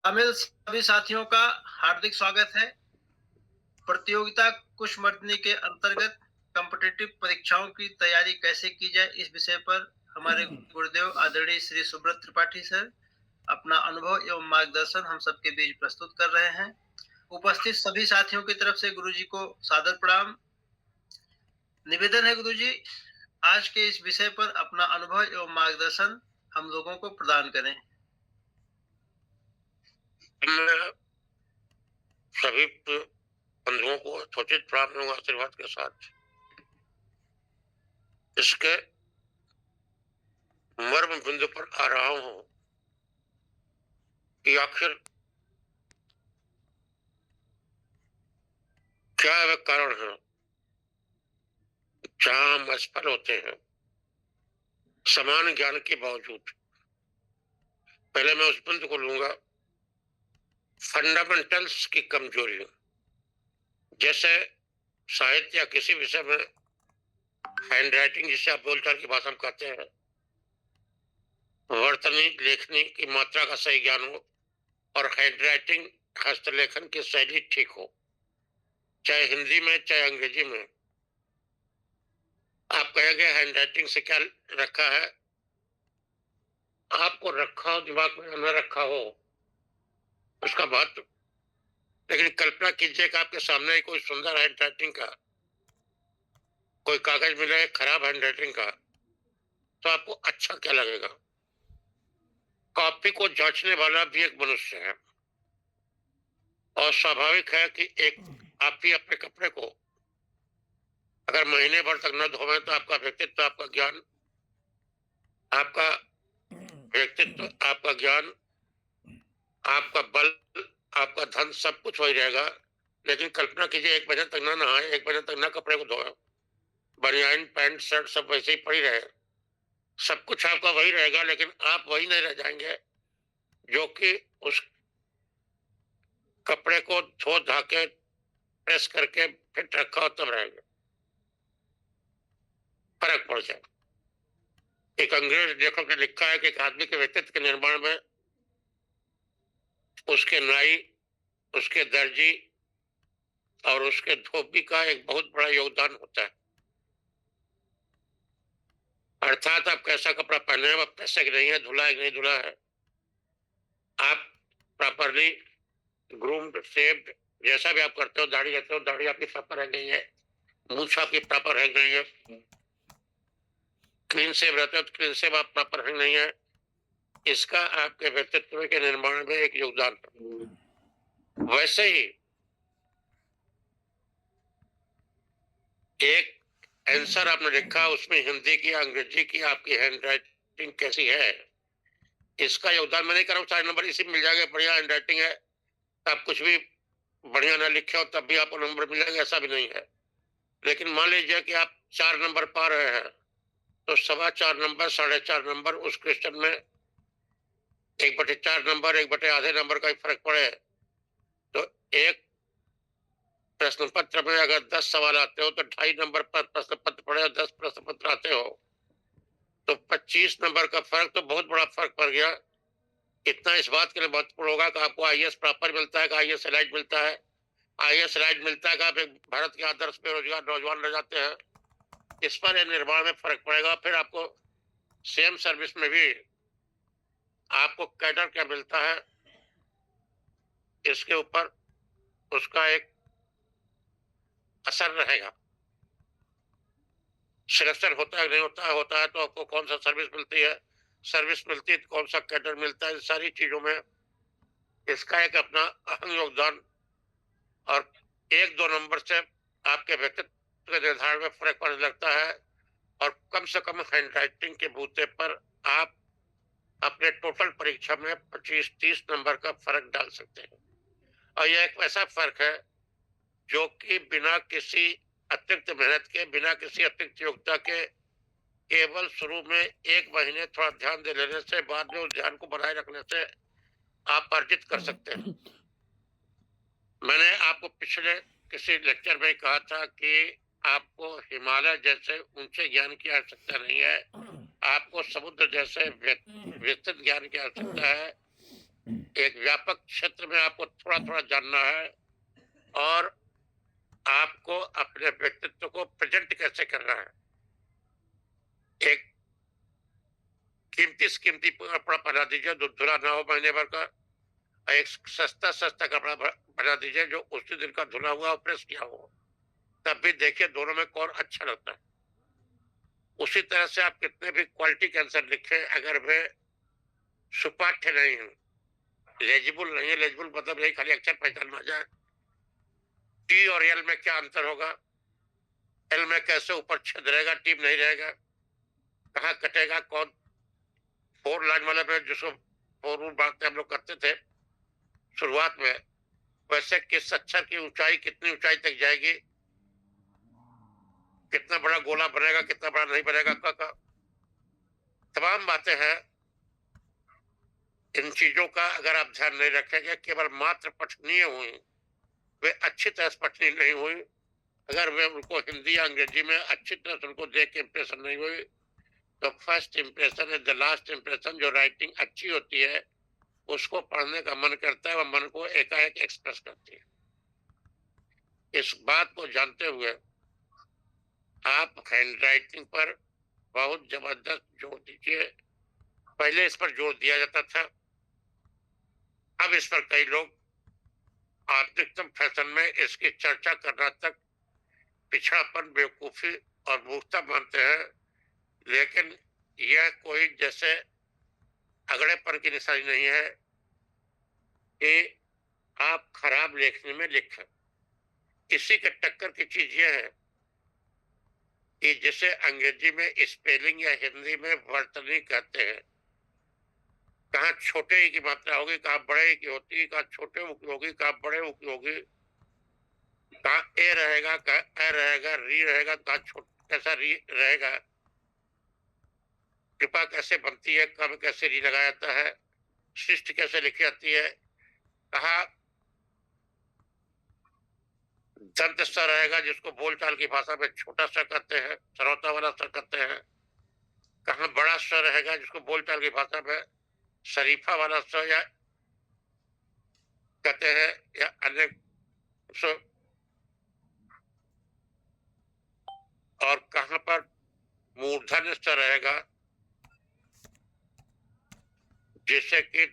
शामिल सभी साथियों का हार्दिक स्वागत है। प्रतियोगिता कुशमर्दनी के अंतर्गत कॉम्पिटिटिव परीक्षाओं की तैयारी कैसे की जाए, इस विषय पर हमारे गुरुदेव आदरणीय श्री सुब्रत त्रिपाठी सर अपना अनुभव एवं मार्गदर्शन हम सबके बीच प्रस्तुत कर रहे हैं। उपस्थित सभी साथियों की तरफ से गुरुजी को सादर प्रणाम। निवेदन है गुरुजी, आज के इस विषय पर अपना अनुभव एवं मार्गदर्शन हम लोगों को प्रदान करें। मैं सभी बंधुओं को यथोचित प्रणाम एवं आशीर्वाद के साथ इसके मर्म बिंदु पर आ रहा हूं कि आखिर क्या वह कारण है जहां हम असफल होते हैं समान ज्ञान के बावजूद। पहले मैं उस बिंदु को लूंगा, फंडामेंटल्स की कमजोरी। जैसे साहित्य या किसी विषय में हैंड राइटिंग, जिसे आप बोलचाल की भाषा में कहते हैं, वर्तनी लेखनी की मात्रा का सही ज्ञान हो और हैंड राइटिंग हस्तलेखन की शैली ठीक हो, चाहे हिंदी में चाहे अंग्रेजी में। आप कहेंगे हैंड राइटिंग से क्या रखा है, आपको रखा हो दिमाग में न रखा हो उसका बात। लेकिन कल्पना कीजिए कि आपके सामने कोई सुंदर हैंड राइटिंग का कोई कागज मिले खराब हैंड राइटिंग का, तो आपको अच्छा क्या लगेगा? कॉपी को जांचने वाला भी एक मनुष्य है और स्वाभाविक है कि एक आप भी अपने कपड़े को अगर महीने भर तक न धोवे तो आपका व्यक्तित्व, आपका ज्ञान, आपका व्यक्तित्व, आपका ज्ञान, आपका बल, आपका धन, सब कुछ वही रहेगा। लेकिन कल्पना कीजिए एक महीने तक ना नहाए, एक महीने तक ना कपड़े को धोए, बनियान पैंट शर्ट सब वैसे ही पड़ी रहे, सब कुछ आपका वही रहेगा, लेकिन आप वही नहीं रह जाएंगे जो कि उस कपड़े को धो धा के प्रेस करके फिट रखा हो तब रहेंगे। फर्क पड़ जाए। एक अंग्रेज लेखक ने लिखा है कि एक आदमी के व्यक्तित्व के निर्माण में उसके नाई, उसके दर्जी और उसके धोबी का एक बहुत बड़ा योगदान होता है। अर्थात आप कैसा कपड़ा पहने हैं, आप कैसे नहीं है, धुला है नहीं धुला है, आप प्रॉपरली ग्रूम्ड शेव्ड जैसा भी आप करते हो, दाढ़ी रहते हो, दाढ़ी आपकी प्रॉपर है नहीं है, मूछ आपकी प्रॉपर है नहीं है, क्लीन शेव रहते हो तो क्लीन शेव आप प्रॉपर है नहीं है, इसका आपके व्यक्तित्व के निर्माण में एक योगदान है। वैसे ही एक आंसर आपने लिखा, उसमें हिंदी की अंग्रेजी की आपकी हैंड राइटिंग कैसी है, इसका योगदान मैं नहीं कर रहा हूँ। 4 नंबर इसी में मिल जाएगा, बढ़िया हैंड राइटिंग है, आप कुछ भी बढ़िया ना लिखे हो तब भी आपको नंबर मिलेंगे, ऐसा भी नहीं है। लेकिन मान लीजिए कि आप 4 नंबर पा रहे हैं तो 4.25 नंबर, 4.5 नंबर उस क्वेश्चन में 1/4 नंबर, 1/आधे नंबर का ही फर्क पड़े तो एक प्रश्न पत्र में अगर 10 सवाल आते हो तो 2.5 नंबर पर प्रश्न पत्र पड़े और 10 प्रश्न पत्र आते हो तो 25 नंबर का फर्क, तो बहुत बड़ा फर्क पड़ गया। इतना इस बात के लिए महत्वपूर्ण होगा कि आपको आईएएस प्रॉपर मिलता है, कि आईएएस एलाइट मिलता है, आईएएस एलाइट मिलता है कि आप एक भारत के आदर्श बेरोजगार नौजवान रह जाते हैं। इस पर यह निर्माण में फर्क पड़ेगा। फिर आपको सेम सर्विस में भी आपको कैडर क्या मिलता है, इसके ऊपर उसका एक असर रहेगा। सिलेक्शन होता है नहीं होता है, होता है तो आपको कौन सा सर्विस मिलती है, सर्विस मिलती है तो कौन सा कैडर मिलता है, सारी चीजों में इसका एक अपना अहम योगदान। और 1-2 नंबर से आपके व्यक्तित्व के निर्धारण में फर्क पड़ने लगता है और कम से कम हैंड राइटिंग के बूते पर आप अपने टोटल परीक्षा में 25-30 नंबर का फर्क डाल सकते हैं। और यह एक ऐसा फर्क है जो कि बिना किसी अतिरिक्त मेहनत के, बिना किसी अतिरिक्त योग्यता के, केवल शुरू में 1 महीने थोड़ा ध्यान दे लेने से, बाद में उस ध्यान को बनाए रखने से आप अर्जित कर सकते हैं। मैंने आपको पिछले किसी लेक्चर में कहा था कि आपको हिमालय जैसे ऊंचे ज्ञान की आवश्यकता नहीं है, आपको समुद्र जैसे विस्तृत ज्ञान की आवश्यकता है। एक व्यापक क्षेत्र में आपको थोड़ा-थोड़ा जानना है और आपको अपने व्यक्तित्व को प्रेज़ेंट कैसे करना है। एक कीमती से कीमती कपड़ा पहना दीजिए जो धुला ना हो महीने भर का, और एक सस्ता-सस्ता कपड़ा पहना दीजिए जो उसी दिन का धुला हुआ और प्रेस किया हो। तब भी देखिए दोनों में कौन अच्छा लगता है। उसी तरह से आप कितने भी क्वालिटी के आंसर लिखें, अगर वे सुपाठ्य नहीं हैं, लेजिबल नहीं है, लेजिबल मतलब यही खाली अक्षर पहचान में आ जाए। टी और एल में क्या अंतर होगा, एल में कैसे ऊपर छेद रहेगा, टी में नहीं रहेगा, कहाँ कटेगा, कौन फोर लाइन वाले में जिसको फोर रूल बांटते हम लोग करते थे शुरुआत में, वैसे किस अक्षर की ऊंचाई कितनी ऊंचाई तक जाएगी, कितना बड़ा गोला बनेगा, कितना बड़ा नहीं बनेगा, का तमाम बातें हैं। इन चीजों का अगर आप ध्यान नहीं रखेंगे, केवल मात्र पठनीय हुई, वे अच्छी तरह से पठनीय नहीं हुई, अगर वे उनको हिंदी या अंग्रेजी में अच्छी तरह से उनको देख के इम्प्रेशन नहीं हुई, तो first impression is the last impression. जो राइटिंग अच्छी होती है उसको पढ़ने का मन करता है, वह मन को एकाएक एक्सप्रेस करती है। इस बात को जानते हुए आप हैंड राइटिंग पर बहुत जबरदस्त जोर दीजिए। पहले इस पर जोर दिया जाता था, अब इस पर कई लोग आधुनिकतम फैशन में इसकी चर्चा करना तक पिछड़ापन, बेवकूफी और मूर्खता मानते हैं। लेकिन यह कोई जैसे अगड़ेपन की निशानी नहीं है कि आप खराब लेखनी में लिखें। इसी के टक्कर की चीज यह है कि जिसे अंग्रेजी में स्पेलिंग या हिंदी में वर्तनी कहते हैं, कहाँ छोटे ई की मात्रा होगी, कहाँ बड़े ई की होती है, कहाँ छोटे ऊ की होगी, कहाँ बड़े ऊ की होगी, कहाँ ए रहेगा, कहाँ ए रहेगा, री रहेगा, कहाँ कैसा री रहेगा, कृपा कैसे बनती है, कब कैसे री लगाया जाता है, शिष्ट कैसे लिखी जाती है, कहाँ दंत स रहेगा जिसको बोलचाल की भाषा में छोटा सा कहते हैं, सरौता वाला स कहते हैं, कहाँ बड़ा स रहेगा जिसको बोलचाल की भाषा में शरीफा वाला स या कहते हैं, या अन्य स, और कहाँ पर मूर्धन्य स रहेगा जिससे कि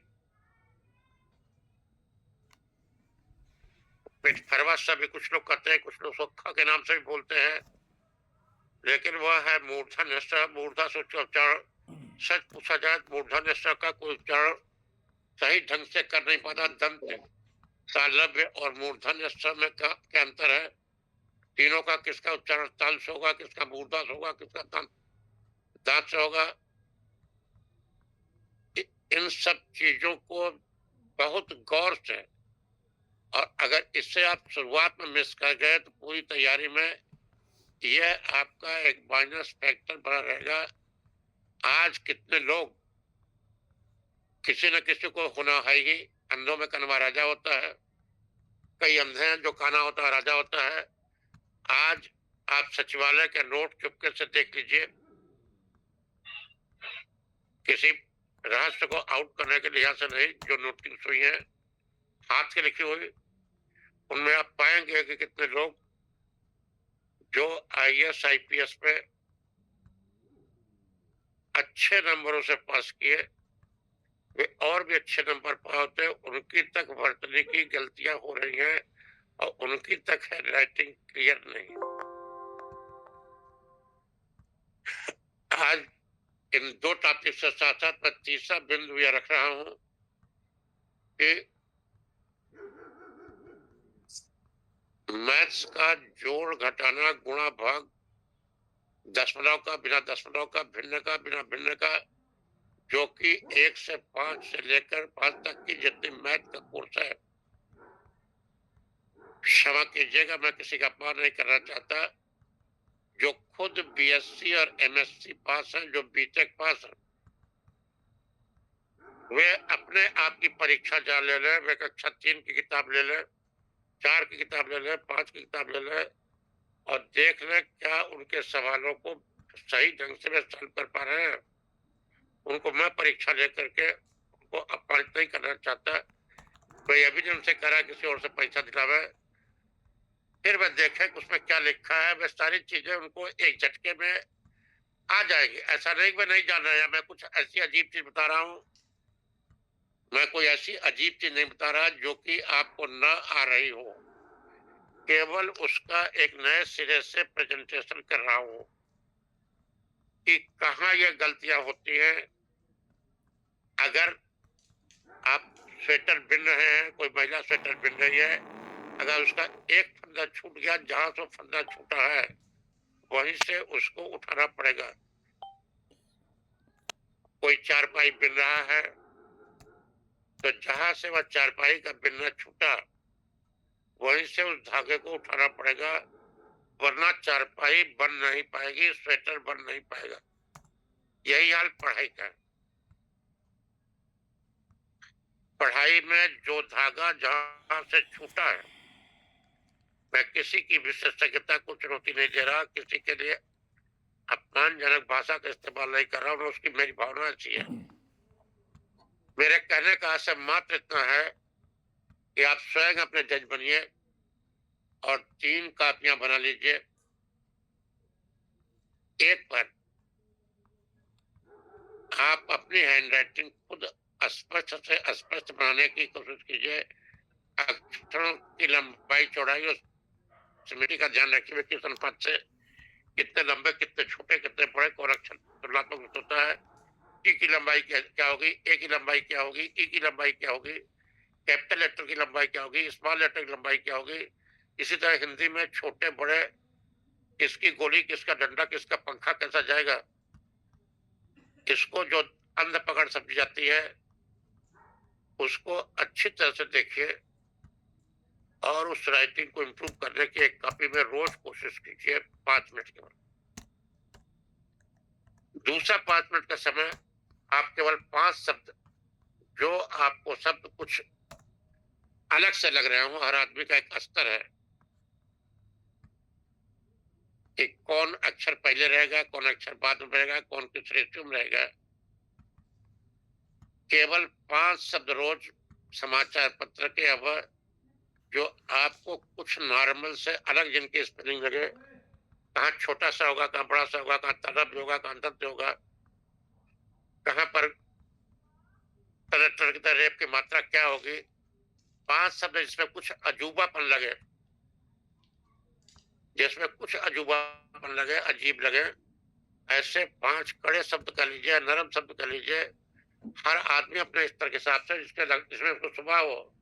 पिठफरवा स भी कुछ लोग कहते हैं, कुछ लोग सोखा के नाम से भी बोलते हैं, लेकिन वह है मूर्धन्य स। मूर्धा से उच्चारण सच पूछा जाए तो मूर्धन्य स का कोई उच्चारण सही ढंग से कर नहीं पाता। दंत तालव्य और मूर्धन्य स में क्या अंतर है, तीनों का किसका उच्चारण ताल से होगा, किसका मूर्धा से होगा, किसका दांत से होगा। इन सब चीजों को बहुत गौर से, और अगर इससे आप शुरुआत में मिस कर गए तो पूरी तैयारी में यह आपका एक माइनस फैक्टर बना रहेगा। आज कितने लोग, किसी न किसी को होना है ही, अंधों में कनवा राजा होता है, कई अंधे हैं जो काना होता है राजा होता है। आज आप सचिवालय के नोट चुपके से देख लीजिए, किसी रहस्य को आउट करने के लिहाज से नहीं, जो नोटिस हुई है हाथ से लिखी हुई, उनमें आप पाएंगे कि कितने लोग जो आईएएस आईपीएस में अच्छे नंबरों से पास किए, वे और भी अच्छे नंबर पाते, उनकी तक वर्तनी की गलतियां हो रही हैं और उनकी तक हैंड राइटिंग क्लियर नहीं। आज इन दो टॉपिक से साथ साथ मैं तीसरा बिंदु यह रख रहा हूं कि मैथ्स का जोड़ घटाना गुणा भाग, दशमलव का बिना दशमलव का, भिन्न का बिना भिन्न का, जो कि 1 से 5 से लेकर 5 तक की जितनी मैथ का कोर्स है, क्षमा कीजिएगा मैं किसी का अपमान नहीं करना चाहता, जो खुद बीएससी और एमएससी पास हैं, जो बीटेक पास हैं, वे अपने आप की परीक्षा जा ले लें, वे कक्षा 3 की किताब ले लें, 4 की किताब ले लें, 5 की किताब ले लें और देख लें क्या उनके सवालों को सही ढंग से वे सॉल्व कर पा रहे हैं। उनको मैं परीक्षा लेकर के उनको अपमानित नहीं करना चाहता। मैं ये भी नहीं उनसे कह रहा किसी और से पैसा दिलावे। फिर वह देखे कि उसमें क्या लिखा है, वह सारी चीजें उनको एक झटके में आ जाएगी। ऐसा नहीं कि मैं नहीं जान रहा, या मैं कुछ ऐसी अजीब चीज बता रहा हूँ। मैं कोई ऐसी अजीब चीज नहीं बता रहा जो कि आपको न आ रही हो, केवल उसका एक नए सिरे से प्रेजेंटेशन कर रहा हूँ कि कहाँ ये गलतियां होती हैं। अगर आप स्वेटर बिन रहे हैं, कोई महिला स्वेटर बिन रही है, अगर उसका एक फंदा छूट गया, जहां से फंदा छूटा है वहीं से उसको उठाना पड़ेगा। कोई चारपाई बिन रहा है तो जहां से वह चारपाई का बिनना छूटा वहीं से उस धागे को उठाना पड़ेगा, वरना चारपाई बन नहीं पाएगी, स्वेटर बन नहीं पाएगा। यही हाल पढ़ाई का है। पढ़ाई में जो धागा जहां से छूटा है, मैं किसी की विशेषज्ञता को चुनौती नहीं दे रहा, किसी के लिए अपमानजनक भाषा का इस्तेमाल नहीं कर रहा हूं, उसकी मेरी भावना अच्छी है। मेरे कहने का आशय मात्र इतना है कि आप स्वयं अपने जज बनिए और 3 कापियां बना लीजिए। एक पर आप अपनी हैंडराइटिंग खुद स्पष्ट से स्पष्ट बनाने की कोशिश कीजिए। अक्षरों की लंबाई चौड़ाई और सिमेट्री का ध्यान रखिए। किस अनुपात से कितने लंबे, कितने छोटे, कितने बड़े, कौन अक्षर तुलनात्मक होता है, टी की लंबाई क्या होगी, ए की लंबाई क्या होगी, ई की लंबाई क्या होगी, कैपिटल लेटर की लंबाई क्या होगी, स्मॉल लेटर की लंबाई क्या होगी। इसी तरह हिंदी में छोटे बड़े, किसकी गोली, किसका डंडा, किसका पंखा कैसा जाएगा, इसको जो अंध पकड़ समझी जाती है उसको अच्छी तरह से देखिए और उस राइटिंग को इम्प्रूव करने की एक कॉपी में रोज कोशिश कीजिए 5 मिनट के बाद। दूसरा 5 मिनट का समय आप केवल 5 शब्द, जो आपको शब्द कुछ अलग से लग रहे हो, हर आदमी का एक स्तर है कि कौन अक्षर पहले रहेगा, कौन अक्षर बाद में रहेगा, कौन किस रेशियो में रहेगा। केवल 5 शब्द रोज समाचार पत्र के, अब जो आपको कुछ नॉर्मल से अलग, जिनकी स्पेलिंग लगे, कहाँ छोटा सा होगा, कहाँ बड़ा सा होगा, कहाँ तरफ होगा, कहाँ अंत होगा, कहाँ पर तरह की तरह रेप की मात्रा क्या होगी। 5 शब्द जिसमें कुछ अजूबापन लगे, जिसमें कुछ अजूबापन लगे, अजीब लगे, ऐसे 5 कड़े शब्द कर लीजिए, नरम शब्द कर लीजिए। हर आदमी अपने स्तर के हिसाब से जिसमें उसको स्वभाव हो,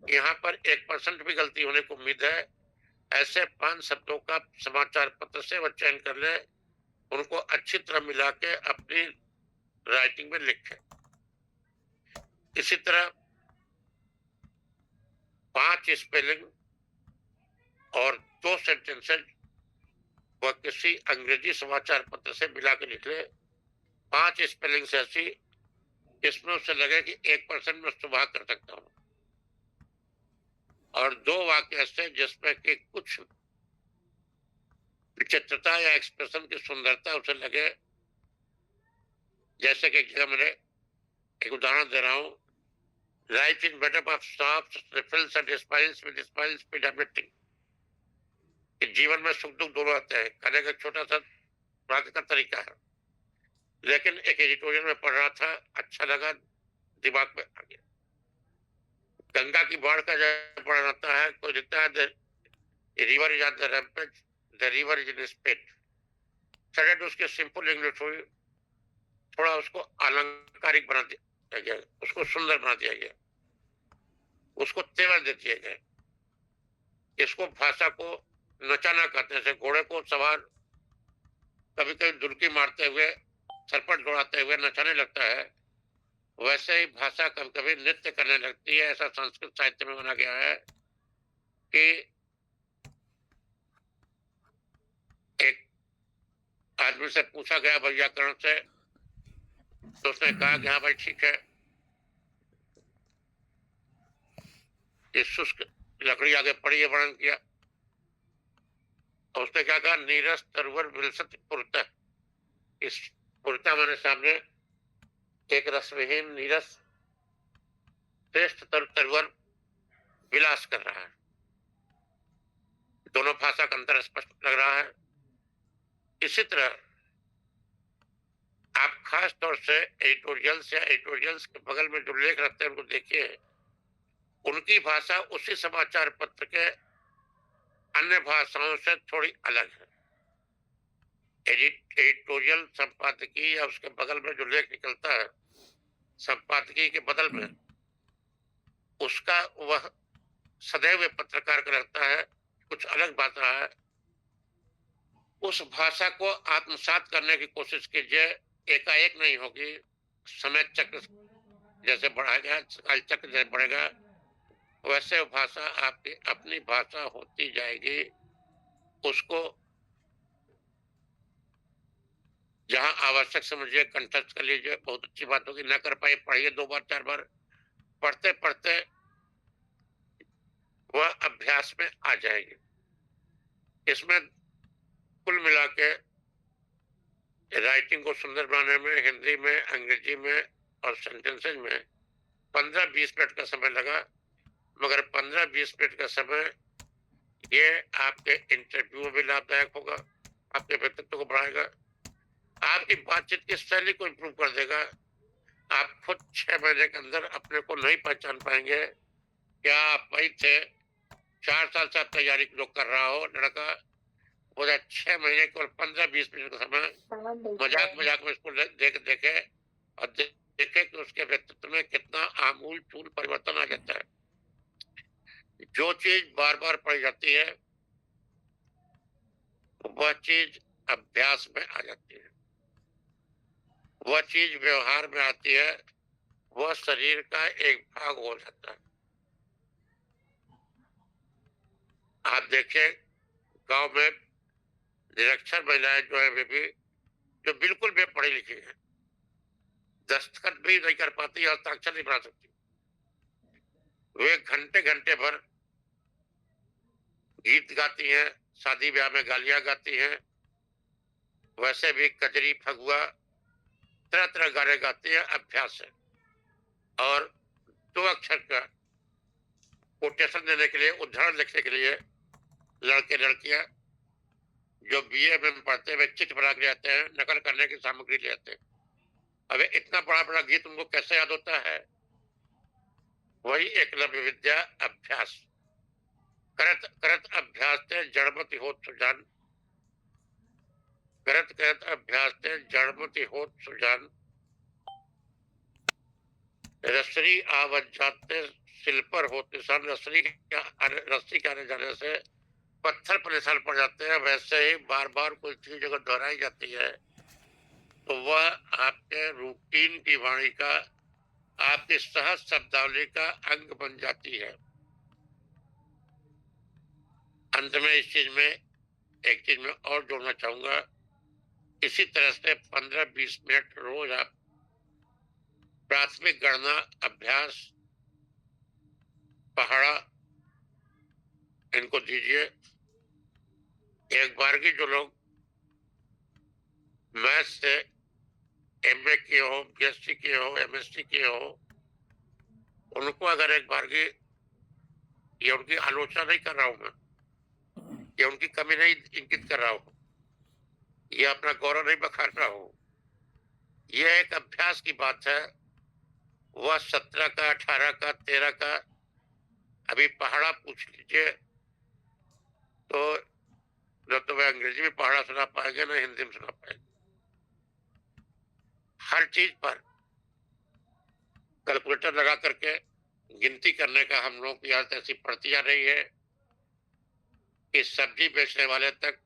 यहाँ पर 1% भी गलती होने को उम्मीद है। ऐसे 5 शब्दों का समाचार पत्र से वह चयन कर ले, उनको अच्छी तरह मिला के अपनी राइटिंग में लिखे। इसी तरह 5 स्पेलिंग और 2 सेंटेंसेज वह किसी अंग्रेजी समाचार पत्र से मिला के लिख ले। 5 स्पेलिंग से ऐसी जिसमें उसे लगे कि 1% में सुबह कर सकता हूं, और 2 वाक्य ऐसे जिसमें कि कुछ विचित्रता या एक्सप्रेशन की सुंदरता उसे लगे। जैसे कि एक जगह मैंने एक उदाहरण दे रहा हूं, life is made of soft refills and smiles with smiles with everything. कि जीवन में सुख दुख दोनों आते हैं, कहने का छोटा सा वाक्य का तरीका है। लेकिन एक एडिटोरियल में पढ़ रहा था, अच्छा लगा, दिमाग में आ गया। गंगा की बाढ़ का जब पढ़ रहता है तो लिखता है river is on the rampage, the river is in speed. Sudden उसकी सिंपल इंग्लिश हुई, थोड़ा उसको अलंकारिक बना दिया गया, उसको सुंदर बना दिया गया, उसको तेवर दे दिए गए। इसको भाषा को नचाना कहते हैं। जैसे घोड़े को सवार कभी कभी दुलकी मारते हुए, सरपट दौड़ाते हुए नचाने लगता है, वैसे ही भाषा कभी कभी नृत्य करने लगती है। ऐसा संस्कृत साहित्य में माना गया है कि एक आदमी से पूछा गया व्याकरण से, तो उसने कहा कि हाँ भाई ठीक है, ये शुष्क लकड़ी आगे पड़ी है, वर्णन किया। और उसने क्या कहा, नीरस तरवर विलसत पुरता। इस पुरता मैंने सामने एक रसविहीन नीरस श्रेष्ठ तरवर विलास कर रहा है। दोनों भाषा का अंतर स्पष्ट लग रहा है। इसी तरह आप खास तौर से एडिटोरियल्स या एडिटोरियल्स के बगल में जो लेख रखते हैं उनको देखिए, उनकी भाषा उसी समाचार पत्र के अन्य भाषाओं से थोड़ी अलग है। एडिटोरियल संपादकीय या उसके बगल में जो लेख निकलता है संपादकीय के बदल में, उसका वह सदैव पत्रकार का रहता है, कुछ अलग भाषा है। उस भाषा को आत्मसात करने की कोशिश कीजिए, एकाएक नहीं होगी। समय चक्र जैसे बढ़ाएगा, काल चक्र जैसे बढ़ेगा, वैसे भाषा आपकी अपनी भाषा होती जाएगी। उसको जहां आवश्यक समझिए कंठस्थ कर लीजिए, बहुत अच्छी बात होगी। न कर पाए पढ़िए 2 बार 4 बार, पढ़ते पढ़ते वह अभ्यास में आ जाएगी। इसमें कुल मिला के राइटिंग को सुंदर बनाने में हिंदी में, अंग्रेजी में और सेंटेंसेज में 15-20 मिनट का समय लगा, मगर 15-20 मिनट का समय ये आपके इंटरव्यू में भी लाभदायक होगा, आपके व्यक्तित्व को बढ़ाएगा, आपकी बातचीत की शैली को इम्प्रूव कर देगा। आप खुद 6 महीने के अंदर अपने को नहीं पहचान पाएंगे। क्या आप वही थे 4 साल से आप तैयारी जो कर रहा हो लड़का, वो 6 महीने केवल 15-20 मिनट का समय मजाक में इसको देखे और देखे कि उसके व्यक्तित्व में कितना आमूल चूल परिवर्तन आ जाता है। जो चीज बार बार पढ़ी जाती है वह चीज अभ्यास में आ जाती है, वह चीज व्यवहार में आती है, वह शरीर का एक भाग हो जाता है। आप देखिए गांव में निरक्षर महिलाएं जो है, वे भी जो बिल्कुल भी पढ़ी लिखी है, दस्तखत भी नहीं कर पाती, हस्ताक्षर नहीं बना सकती, वे घंटे घंटे भर गीत गाती हैं, शादी ब्याह में गालियां गाती हैं, वैसे भी कजरी फगुआ तरह तरह गाने गाती हैं अभ्यास है। और 2 अक्षर का कोटेशन देने के लिए, उदाहरण लिखने के लिए लड़के लड़कियां जो बीए में पढ़ते हैं वे चिट बना के ले आते हैं, नकल करने की सामग्री ले आते हैं। अब इतना बड़ा बड़ा गीत उनको कैसे याद होता है? वही एकलव्य विद्या अभ्यास। करत करत अभ्यास ते जड़मति होत सुजान, करत करत अभ्यास ते जड़मति होत सुजान, रसरी आवत जाते सिल पर होते सन। रस्सी के आने जाने से पत्थर पर निशान पड़ जाते हैं। वैसे ही बार बार कोई चीज अगर दोहराई जाती है तो वह आपके रूटीन की वाणी का, आपकी सहज शब्दावली का अंग बन जाती है। अंत में इस चीज में एक चीज में और जोड़ना चाहूंगा, इसी तरह से 15-20 मिनट रोज आप प्राथमिक गणना अभ्यास पहाड़ा इनको दीजिए। एक बार की जो लोग मैथ से एमए किए हो, बीएससी किए हो, एमएससी किए हो, उनको अगर एक बार की, ये उनकी आलोचना नहीं कर रहा हूं मैं, ये उनकी कमी नहीं इंगित कर रहा हूं, ये अपना गौरव नहीं बखार रहा हूं, यह एक अभ्यास की बात है। वह 17 का, 18 का, 13 का, अभी पहाड़ा पूछ लीजिए तो न तो वह अंग्रेजी में पहाड़ा सुना पाएंगे न हिंदी में सुना पाएंगे। हर चीज पर कैलकुलेटर लगा करके गिनती करने का हम लोगों की आदत ऐसी पड़ती जा रही है कि सब्जी बेचने वाले तक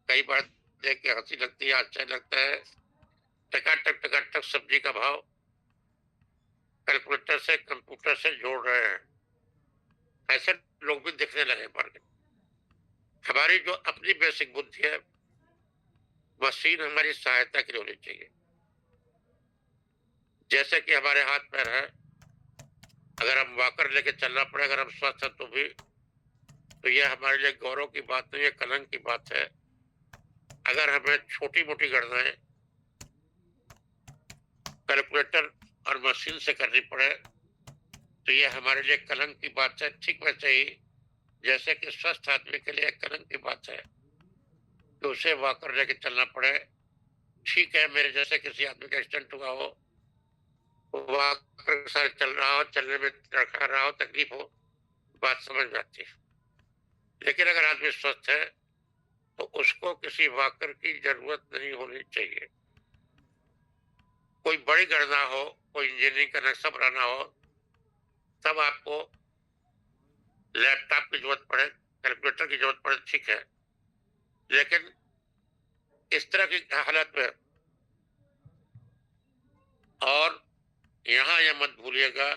कई बार देख के हंसी लगती है, अच्छा लगता है। टकाटक सब्जी का भाव कैलकुलेटर से, कंप्यूटर से जोड़ रहे हैं, ऐसे लोग भी दिखने लगे मार्केट। हमारी जो अपनी बेसिक बुद्धि है, मशीन हमारी सहायता के लिए होनी चाहिए। जैसे कि हमारे हाथ पैर है, अगर हम वॉकर लेके चलना पड़े, अगर हम स्वस्थ हैं तो यह हमारे लिए गौरव की बात नहीं है, कलंक की बात है। अगर हमें छोटी मोटी गणनाएं कैलकुलेटर और मशीन से करनी पड़े तो ये हमारे लिए कलंक की बात है। ठीक वैसे ही जैसे कि स्वस्थ आदमी के लिए कलंक की बात है कि उसे वॉकर लेके चलना पड़े। ठीक है, मेरे जैसे किसी आदमी का एक्सीडेंट हुआ हो, वॉकर के साथ चल रहा हो, चलने में लड़खड़ा रहा हो, तकलीफ हो, बात समझ में आती है। लेकिन अगर आदमी स्वस्थ है तो उसको किसी वॉकर की जरूरत नहीं होनी चाहिए। कोई बड़ी गणना हो, कोई इंजीनियरिंग का नक्शा बनाना हो, तब आपको लैपटॉप की जरूरत पड़े, कैलकुलेटर की जरूरत पड़े, ठीक है। लेकिन इस तरह की हालत में, और यहाँ यह मत भूलिएगा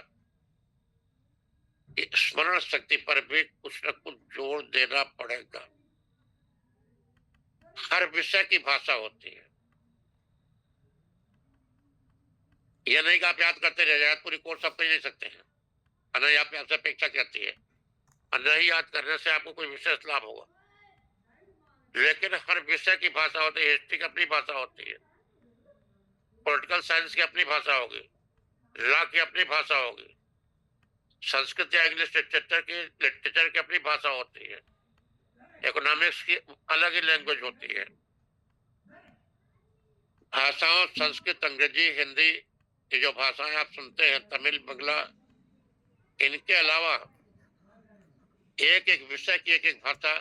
कि स्मरण शक्ति पर भी कुछ न कुछ जोर देना पड़ेगा। हर विषय की भाषा होती है। यह नहीं कि आप याद करते रह जाए, पूरी कोर्स आप कर नहीं सकते हैं, और नहीं आप आपसे अपेक्षा करती है, और नहीं याद करने से आपको कोई विशेष लाभ होगा। लेकिन हर विषय की भाषा होती है। हिस्ट्री की अपनी भाषा होती है, पॉलिटिकल साइंस की अपनी भाषा होगी, लॉ की अपनी भाषा होगी, संस्कृत या इंग्लिश लिटरेचर की अपनी भाषा होती है, इकोनॉमिक्स की अलग ही लैंग्वेज होती है। भाषाओं, संस्कृत, अंग्रेजी, हिंदी, ये जो भाषाएं आप सुनते हैं, तमिल, बंगला, इनके अलावा एक एक विषय की एक एक भाषा,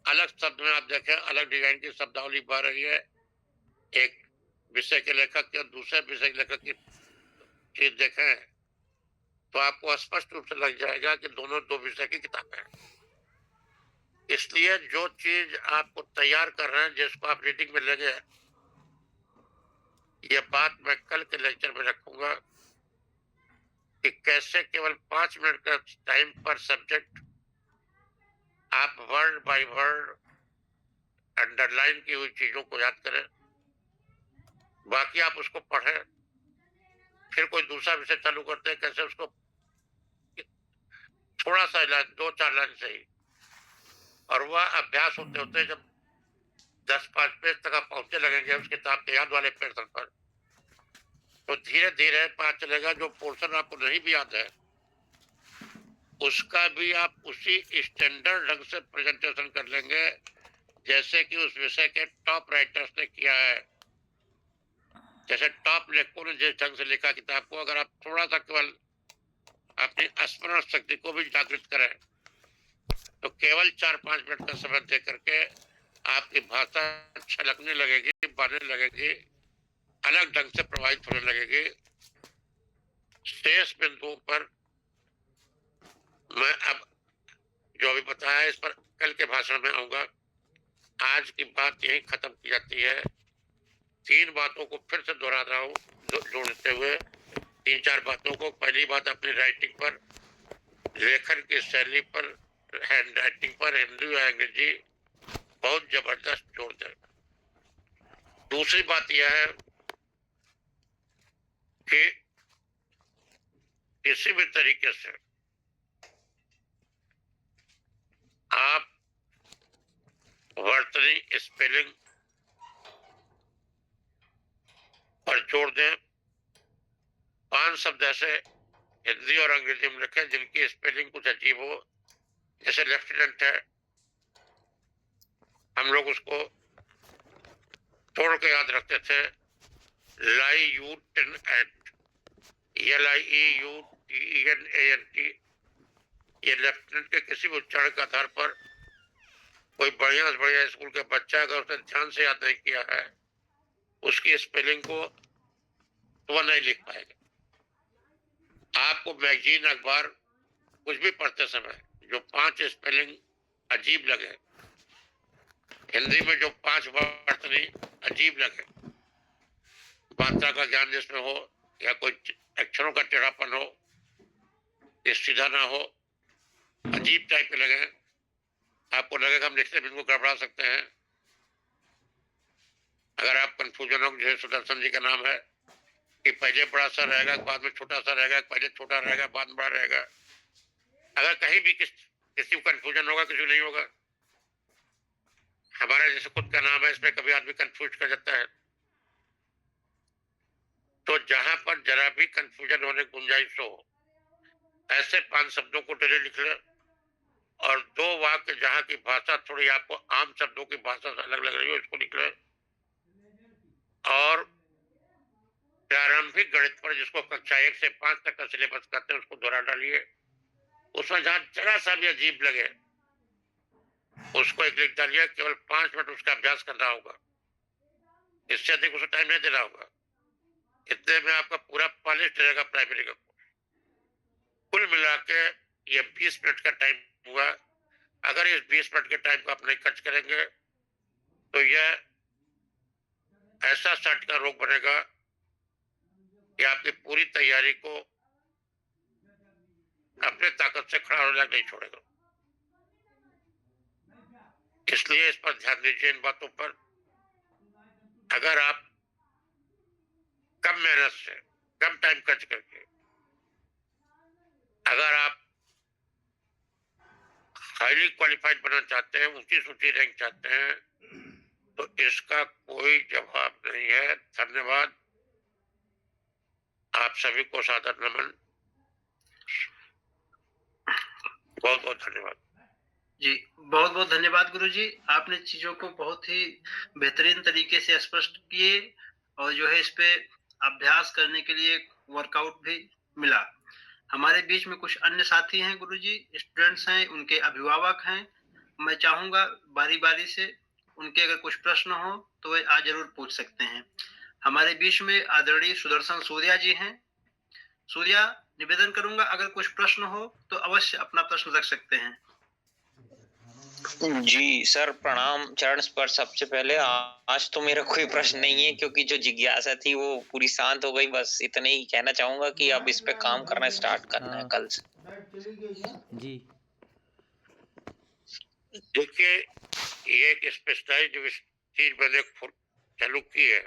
अलग शब्द में आप देखें, अलग डिजाइन की शब्दावली बह रही है। एक विषय के लेखक के दूसरे विषय के लेखक की चीज देखें तो आपको स्पष्ट रूप से लग जाएगा कि दोनों दो विषय की किताबें हैं। इसलिए जो चीज आपको तैयार कर रहे हैं, जिसको आप रीडिंग में लगे, ये बात मैं कल के लेक्चर में रखूंगा कि कैसे केवल 5 मिनट का टाइम पर सब्जेक्ट आप वर्ड बाय वर्ड अंडरलाइन की हुई चीजों को याद करें, बाकी आप उसको पढ़ें, फिर कोई दूसरा विषय चालू करते हैं, कैसे उसको थोड़ा सा लाइन, 2-4 लाइन से ही, और वह अभ्यास होते होते जब 10-5 पेज तक आप पहुंचने लगेंगे उस किताब के याद वाले पेज पर, तो धीरे धीरे पता चलेगा जो पोर्शन आपको नहीं भी याद है, उसका भी आप उसी स्टैंडर्ड ढंग से प्रेजेंटेशन कर लेंगे जैसे कि उस विषय के टॉप राइटर्स ने किया है। जैसे टॉप लेखकों ने जिस ढंग से लिखा किताब को, अगर आप थोड़ा सा केवल अपनी स्मरण शक्ति को भी जागृत करें तो केवल 4-5 मिनट का समय दे करके आपकी भाषा छलकने लगेगी, बनने लगेगी, अलग ढंग से प्रभावित होने लगेगी। शेष बिंदुओं पर मैं अब जो अभी बताया इस पर कल के भाषण में आऊंगा। आज की बात यही खत्म की जाती है। 3 बातों को फिर से दोहरा रहा हूँ, जोड़ते हुए 3-4 बातों को। पहली बात, अपनी राइटिंग पर, लेखन की शैली पर, हैंड राइटिंग पर, हिंदी या अंग्रेजी बहुत जबरदस्त जोड़ दें। दूसरी बात यह है कि किसी भी तरीके से आप वर्तनी स्पेलिंग पर जोड़ दें। 5 शब्द ऐसे हिंदी और अंग्रेजी में लिखें जिनकी स्पेलिंग कुछ अजीब हो। जैसे लेफ्टिनेंट है, हम लोग उसको तोड़ के याद रखते थे, LIUTENANT, LIEUTENANT। ये लेफ्टिनेंट के किसी भी उच्चारण के आधार पर कोई बढ़िया से बढ़िया स्कूल के बच्चा अगर उसने ध्यान से याद नहीं किया है, उसकी स्पेलिंग को तो वह नहीं लिख पाएगा। आपको मैगजीन, अखबार कुछ भी पढ़ते समय जो 5 स्पेलिंग अजीब लगे, हिंदी में जो 5 वर्तनी अजीब लगे, मात्रा का ज्ञान जिसमें हो, या कोई अक्षरों का टेढ़ापन हो, ये सीधा ना हो, अजीब टाइप के लगे, आपको लगेगा हम लिखते भी इनको गड़बड़ा सकते हैं। अगर आप कंफ्यूजन हो, जैसे सुदर्शन जी का नाम है कि पहले बड़ा सा रहेगा, बाद में छोटा सा रहेगा, पहले छोटा रहेगा, बाद में बड़ा रहेगा। अगर कहीं भी किसी को कंफ्यूजन होगा, किसी को नहीं होगा। हमारा जैसे खुद का नाम है, इसमें कभी आदमी कंफ्यूज कर जाता है। तो जहां पर जरा भी कंफ्यूजन होने की गुंजाइश हो, ऐसे 5 शब्दों को डेली लिख लें और 2 वाक्य जहाँ की भाषा थोड़ी आपको आम शब्दों की भाषा से अलग लग रही हो, इसको लिख लें। और प्रारंभिक गणित पर, जिसको कक्षा 1 से 5 तक का सिलेबस कहते हैं, उसको दोहरा डालिए। उसमें जहाँ जरा-सा भी अजीब लगे, उसको एक लिख डालिए। केवल 5 मिनट उसका अभ्यास करना होगा, इससे अधिक उसे टाइम नहीं देना होगा। इतने में आपका पूरा पॉलिश रहेगा प्राइमरी का। कुल मिला के ये 20 मिनट का टाइम हुआ। अगर इस 20 मिनट के टाइम को आप नहीं खर्च करेंगे तो यह ऐसा सट का रोग बनेगा कि आपकी पूरी तैयारी को अपने ताकत से खड़ा होने नहीं छोड़ेगा। इसलिए इस पर ध्यान दीजिए, इन बातों पर। अगर आप कम मेहनत से, कम टाइम खर्च करके, अगर आप हाईली क्वालिफाइड बनना चाहते हैं, ऊंची सूची रैंक चाहते हैं, तो इसका कोई जवाब नहीं है। धन्यवाद। आप सभी को सादर नमन। बहुत बहुत धन्यवाद। जी, बहुत-बहुत धन्यवाद गुरुजी। आपने चीज़ों को बहुत ही बेहतरीन तरीके से स्पष्ट किए और जो है इस पे अभ्यास करने के लिए वर्कआउट भी मिला। हमारे बीच में कुछ अन्य साथी हैं गुरुजी, स्टूडेंट्स हैं, उनके अभिभावक हैं। मैं चाहूँगा बारी-बारी से उनके अगर कुछ प्रश्न हो तो वे आज ज़रूर पूछ सकते हैं। हमारे बीच में आदरणीय सुदर्शन सूर्या जी हैं। सूर्या, निवेदन करूँगा अगर कुछ प्रश्न हो तो अवश्य अपना प्रश्न रख सकते हैं। जी सर, प्रणाम चरण स्पर्श। सबसे पहले आज तो मेरा कोई प्रश्न नहीं है, क्योंकि जो जिज्ञासा थी वो पूरी शांत हो गई। बस इतना ही कहना चाहूंगा कि अब इस पे काम करना स्टार्ट करना है कल से। जी देखिए, ये एक स्पेशलाइज्ड चीज मैंने चालू की है।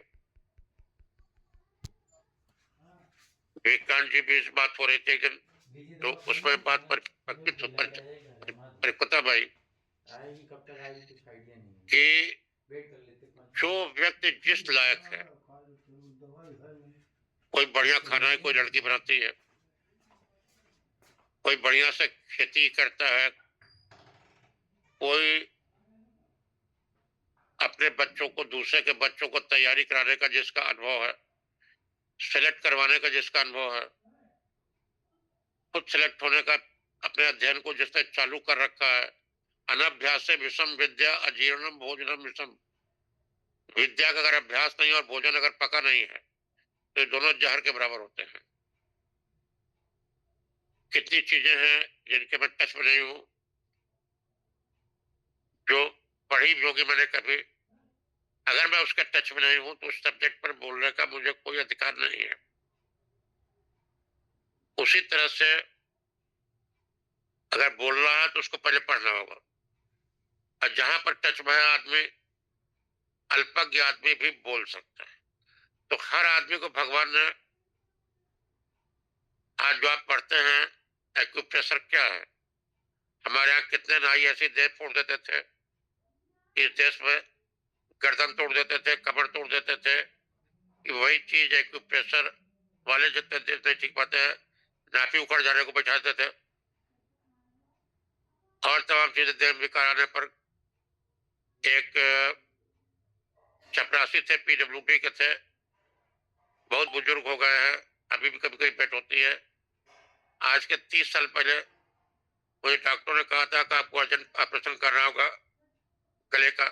विवेकानंद जी भी इस बात हो रहे थे कि तो उसमें बात पर परिपता भाई कि जो व्यक्ति जिस लायक है, कोई बढ़िया खाना है, कोई लड़की बनाती है, कोई बढ़िया से खेती करता है, कोई अपने बच्चों को, दूसरे के बच्चों को तैयारी कराने का जिसका अनुभव है, सेलेक्ट करवाने का जिसका अनुभव है, खुद सेलेक्ट होने का अपने अध्ययन को जिसने चालू कर रखा है। अनभ्यासे विषम विद्या अजीर्णम भोजनम विषम। विद्या का अगर अभ्यास नहीं और भोजन अगर पका नहीं है तो दोनों जहर के बराबर होते हैं। कितनी चीजें हैं जिनके मैं टच में नहीं हूं, जो पढ़ी भी होगी मैंने कभी, अगर मैं उसके टच में नहीं हूं तो उस सब्जेक्ट पर बोलने का मुझे कोई अधिकार नहीं है। उसी तरह से अगर बोलना है तो उसको पहले पढ़ना होगा। और जहां पर टच में है आदमी, अल्पज्ञ आदमी भी बोल सकता है। तो हर आदमी को भगवान ने, आज जो आप पढ़ते हैं एक्यूप्रेशर क्या है, हमारे यहाँ कितने नाई ऐसे देश फोड़ देते थे, इस देश में गर्दन तोड़ देते थे, कमर तोड़ देते थे, कि वही चीज एक्यूप्रेशर वाले जितने देश नहीं ठीक पाते हैं, नापी उखड़ जाने को बैठाते थे और तमाम चीजें देह में कराने पर। एक चपरासी थे, पीडब्ल्यूडी के थे, बहुत बुजुर्ग हो गए हैं, अभी भी कभी कभी भेंट होती है। आज के 30 साल पहले मुझे डॉक्टर ने कहा था कि आपको अर्जेंट ऑपरेशन करना होगा गले का,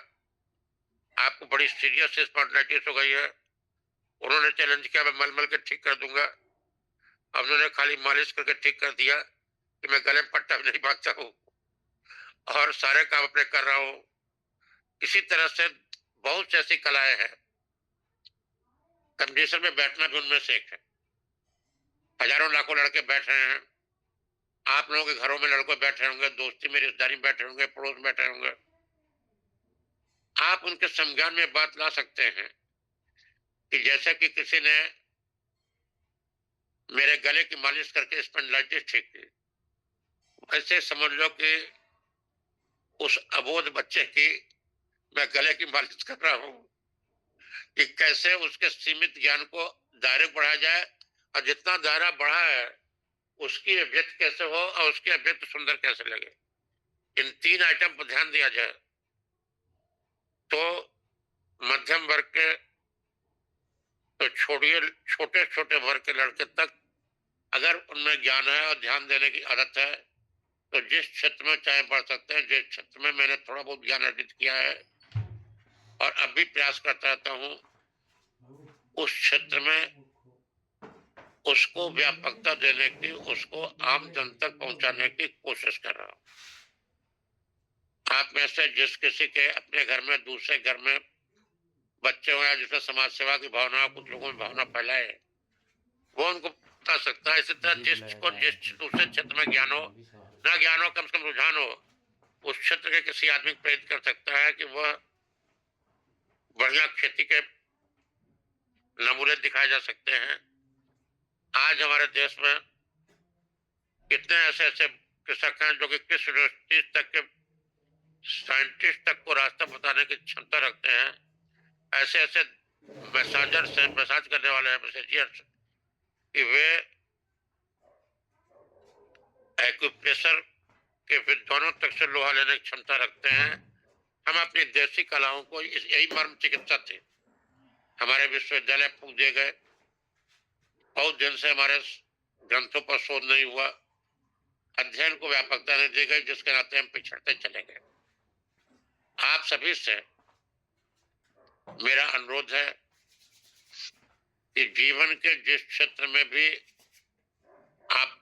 आपको बड़ी सीरियस स्पॉन्डिलाइटिस हो गई है। उन्होंने चैलेंज किया, मैं मल मल के ठीक कर दूंगा। अब उन्होंने खाली मालिश करके ठीक कर दिया कि मैं गले में पट्टा भी नहीं बांधता हूँ और सारे काम अपने कर रहा हूँ। इसी तरह से बहुत सी ऐसी कलाएं हैं। कंडीशन में बैठना भी उनमें से एक है। हजारों लाखों लड़के बैठ रहे हैं, आप लोगों के घरों में लड़के बैठे होंगे, दोस्ती में रिश्तेदारी में बैठे होंगे, पड़ोस में बैठे होंगे। आप उनके संज्ञान में बात ला सकते हैं कि जैसे कि किसी ने मेरे गले की मालिश करके स्पॉन्डिलाइटिस ठीक की, वैसे समझ लो कि उस अबोध बच्चे की मैं गले की मालिश कर रहा हूं कि कैसे उसके सीमित ज्ञान को दायरे बढ़ाया जाए। और जितना दायरा बढ़ा है उसकी अभिव्यक्ति कैसे हो और उसकी अभिव्यक्ति सुंदर कैसे लगे, इन 3 आइटम पर ध्यान दिया जाए तो मध्यम वर्ग के तो छोड़िए, छोटे छोटे वर्ग के लड़के तक अगर उनमें ज्ञान है और ध्यान देने की आदत है तो जिस क्षेत्र में चाहे बढ़ सकते हैं। जिस क्षेत्र में मैंने थोड़ा बहुत ज्ञान अर्जित किया है और अब भी प्रयास करता रहता हूँ, उस क्षेत्र में उसको व्यापकता देने की, उसको आम जन तक पहुंचाने की कोशिश कर रहा हूँ। आप में से जिस किसी के अपने घर में दूसरे घर में बच्चे हो या जिसमें समाज सेवा की भावना, कुछ लोगों में भावना फैलाए, वो उनको बता सकता है। इसी तरह जिसको जिस दूसरे क्षेत्र में ज्ञान हो, ना ज्ञान हो, कम से कम रुझान हो, उस क्षेत्र के किसी आदमी को प्रेरित कर सकता है कि वह बढ़िया खेती के नमूने दिखाए जा सकते हैं। आज हमारे देश में कितने ऐसे ऐसे कृषक हैं जो कि किस यूनिवर्सिटी तक के साइंटिस्ट तक को रास्ता बताने की क्षमता रखते हैं। ऐसे ऐसे मैसेजर्स हैं, मैसेज करने वाले हैं, मैसेजियर्स, कि वे एक्यूप्रेशर के विद्वानों तक से लोहा लेने की क्षमता रखते हैं। हम अपनी देसी कलाओं को, यही मर्म चिकित्सा थे, हमारे विश्वविद्यालय फूक दिए गए, बहुत दिन से हमारे ग्रंथों पर शोध नहीं हुआ, अध्ययन को व्यापकता नहीं दी गई, जिसके नाते हम पिछड़ते चले गए। आप सभी से मेरा अनुरोध है कि जीवन के जिस क्षेत्र में भी आप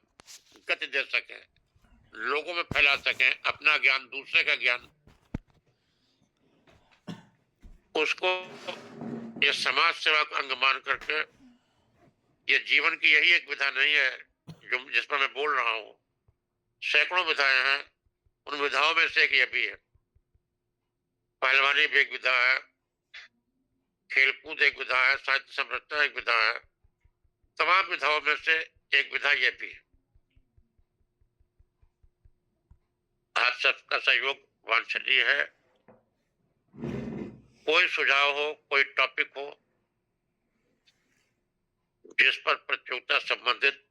गति दे सकें, लोगों में फैला सकें अपना ज्ञान, दूसरे का ज्ञान, उसको ये समाज सेवा का अंग मान करके, ये जीवन की यही एक विधा नहीं है जो जिस पर मैं बोल रहा हूं, सैकड़ों विधाएं हैं। उन विधाओं में से एक ये भी है। पहलवानी भी एक विधा है, खेलकूद एक विधा है, साहित्य संरचना एक विधा है। तमाम विधाओं में से एक विधा ये भी है। आप सबका सहयोग वांछनीय है। कोई सुझाव हो, कोई टॉपिक हो जिस पर प्रतियोगिता संबंधित,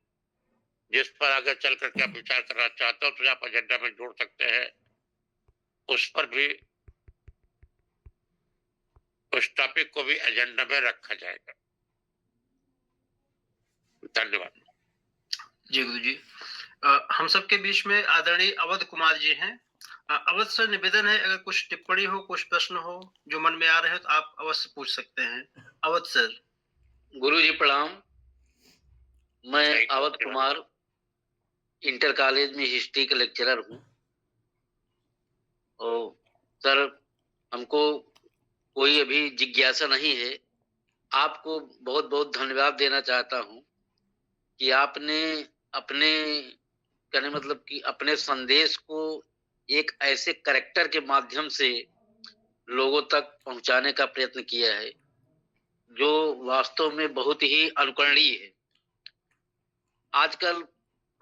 जिस पर आगे चल करके आप विचार करना चाहते हो, तो आप एजेंडा में जोड़ सकते हैं। उस पर भी, उस टॉपिक को भी एजेंडा में रखा जाएगा। धन्यवाद। जी गुरु जी। हम सबके बीच में आदरणीय अवध कुमार जी हैं। अवध सर, निवेदन है, अगर कुछ टिप्पणी हो, कुछ प्रश्न हो जो मन में आ रहे हो तो आप अवश्य पूछ सकते हैं। अवध सर। गुरु जी प्रणाम। मैं अवध कुमार इंटर कॉलेज में हिस्ट्री का लेक्चरर हूँ। और सर, हमको कोई अभी जिज्ञासा नहीं है। आपको बहुत बहुत धन्यवाद देना चाहता हूँ कि आपने अपने, कहने मतलब कि अपने संदेश को एक ऐसे कैरेक्टर के माध्यम से लोगों तक पहुंचाने का प्रयत्न किया है जो वास्तव में बहुत ही अनुकरणीय है। आजकल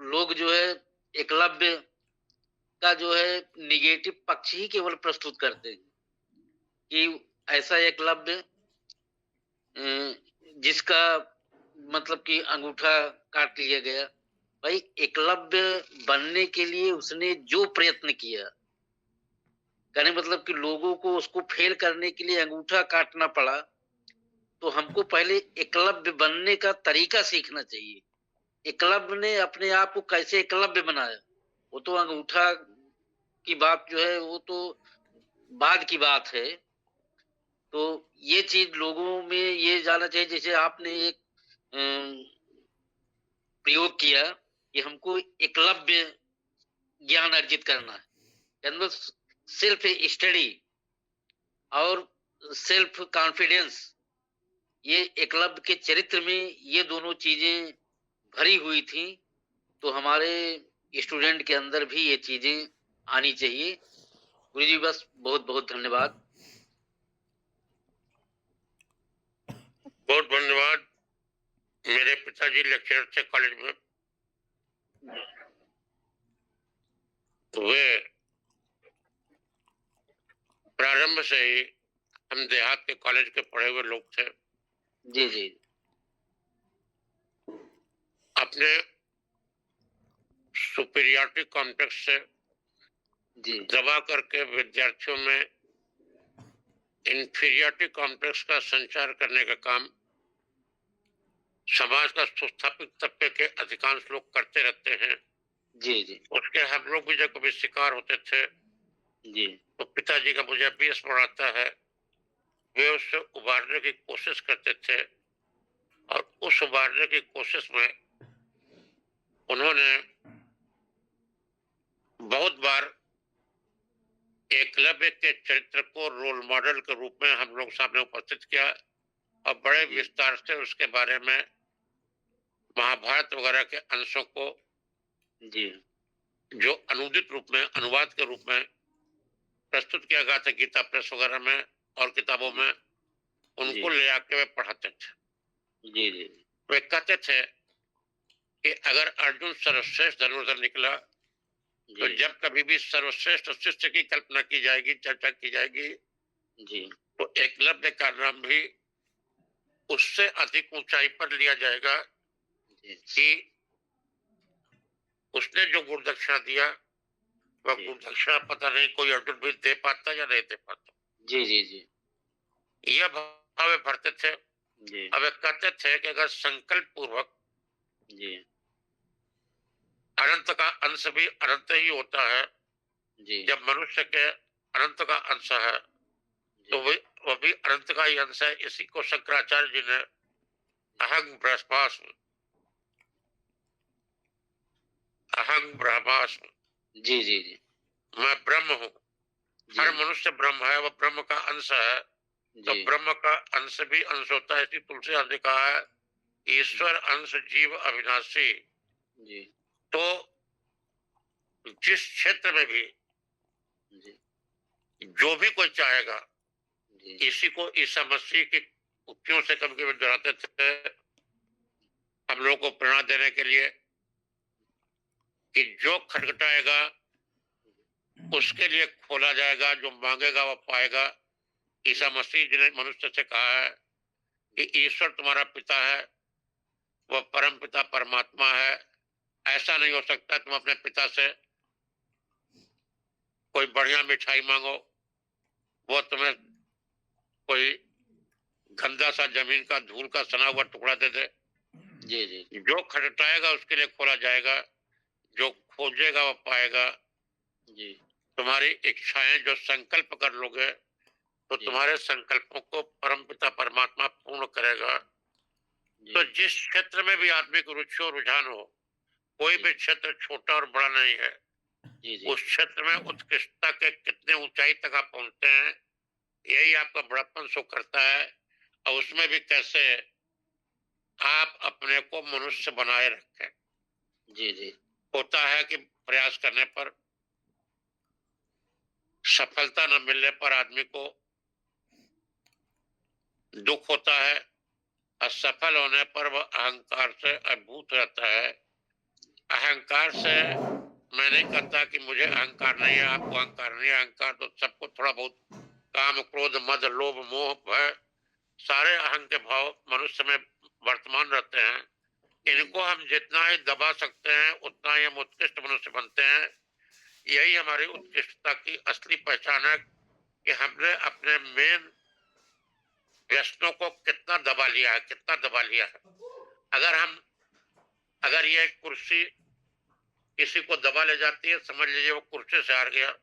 लोग जो है एकलव्य का जो है निगेटिव पक्ष ही केवल प्रस्तुत करते हैं कि ऐसा एकलव्य जिसका मतलब कि अंगूठा काट लिया गया। भाई, एकलव्य बनने के लिए उसने जो प्रयत्न किया, कहने मतलब कि लोगों को उसको फेल करने के लिए अंगूठा काटना पड़ा, तो हमको पहले एकलव्य बनने का तरीका सीखना चाहिए। एकलव्य ने अपने आप को कैसे एकलव्य बनाया, वो तो अंगूठा की बात जो है वो तो बाद की बात है। तो ये चीज लोगों में ये जानना चाहिए। जैसे आपने एक प्रयोग किया कि हमको एकलव्य ज्ञान अर्जित करना है, सेल्फ स्टडी और सेल्फ कॉन्फिडेंस, ये एकलव्य के चरित्र में ये दोनों चीजें भरी हुई थी। तो हमारे स्टूडेंट के अंदर भी ये चीजें आनी चाहिए। गुरु जी, बस बहुत बहुत धन्यवाद। बहुत धन्यवाद। मेरे पिताजी लेक्चरर थे कॉलेज में। वे प्रारंभ से ही, हम देहात के कॉलेज के पढ़े हुए लोग थे। जी जी। अपने सुपीरियरिटी कॉम्प्लेक्स से जी दबा करके विद्यार्थियों में इंफीरियरिटी कॉम्प्लेक्स का संचार करने का काम समाज का सुस्थापित तबके के अधिकांश लोग करते रहते हैं। जी जी उसके हम लोग भी जब कभी शिकार होते थे जी तो पिताजी का मुझे अभी स्मरण आता है, वे उससे उबारने की कोशिश करते थे और उस उबारने की कोशिश में उन्होंने बहुत बार एकलव्य के चरित्र को रोल मॉडल के रूप में हम लोग सामने उपस्थित किया और बड़े जी। विस्तार से उसके बारे में महाभारत वगैरह के अंशों को जी जो अनुदित रूप में अनुवाद के रूप में प्रस्तुत किया गया था गीता प्रेस वगैरह में और किताबों में, उनको जी। ले आके वे पढ़ाते थे। जी जी वे कहते थे कि अगर अर्जुन सर्वश्रेष्ठ धनुर्धर निकला तो जी जब कभी भी सर्वश्रेष्ठ शिष्य की कल्पना की जाएगी, चर्चा की जाएगी, जी तो एकलव्य का नाम भी उससे अधिक ऊंचाई पर लिया जाएगा जी कि उसने जो गुरु दक्षिणा दिया वह जी। गुरु दक्षिणा पता नहीं कोई अर्जुन भी दे पाता या नहीं दे पाता। जी जी जी यह भाव वे भरते थे। जी अब वे कहते थे कि अगर संकल्प पूर्वक जी अनंत का अंश भी अनंत ही होता है, जी जब मनुष्य के अनंत का अंश है तो वह भी अनंत का ही अंश है। इसी को शंकराचार्य जी ने अहं ब्रह्मास्मि, अहं ब्रह्मास्मि, जी जी जी मैं ब्रह्म हूँ। हर जी मनुष्य ब्रह्म है, वह ब्रह्म का अंश है, तो जी ब्रह्म का अंश भी अंश होता है। इसी तुलसीदास ने कहा है ईश्वर अंश जीव अविनाशी। जी तो जिस क्षेत्र में भी जी जो भी कोई चाहेगा, जी इसी को ईसा मसीह की उक्तियों से कभी कभी दोहराते थे हम लोग को प्रेरणा देने के लिए कि जो खटखटाएगा उसके लिए खोला जाएगा, जो मांगेगा वह पाएगा। ईसा मसीह जी ने मनुष्य से कहा है कि ईश्वर तुम्हारा पिता है, वह परम पिता परमात्मा है। ऐसा नहीं हो सकता तुम अपने पिता से कोई बढ़िया मिठाई मांगो, वो तुम्हें कोई गंदा सा जमीन का धूल का सना हुआ टुकड़ा दे दे। जी जी जो खटखटाएगा उसके लिए खोला जाएगा, जो खोजेगा वह पाएगा। जी तुम्हारी इच्छाएं जो संकल्प कर लोगे तो जी। तुम्हारे संकल्पों को परमपिता परमात्मा पूर्ण करेगा। तो जी जिस क्षेत्र में भी आदमी को रुचि और रुझान हो, कोई भी क्षेत्र छोटा और बड़ा नहीं है, जी जी उस क्षेत्र में उत्कृष्टता के कितने ऊंचाई तक आप पहुंचते हैं, यही आपका बड़प्पन शो करता है। और उसमें भी कैसे आप अपने को मनुष्य बनाए रखें। जी जी होता है कि प्रयास करने पर सफलता न मिलने पर आदमी को दुख होता है, असफल होने पर वह अहंकार से अभिभूत रहता है। अहंकार से मैं नहीं कहता कि मुझे अहंकार नहीं है, आपको अहंकार नहीं है। अहंकार तो सबको थोड़ा बहुत, काम क्रोध मद लोभ मोह भय सारे अहं के भाव मनुष्य में वर्तमान रहते हैं। इनको हम जितना ही दबा सकते हैं उतना ही हम उत्कृष्ट मनुष्य बनते हैं। यही हमारी उत्कृष्टता की असली पहचान है कि हमने अपने मेन व्यसनों को कितना दबा लिया है, कितना दबा लिया है। अगर ये कुर्सी किसी को दबा ले जाती है, समझ लीजिए वो कुर्सी से हार गया।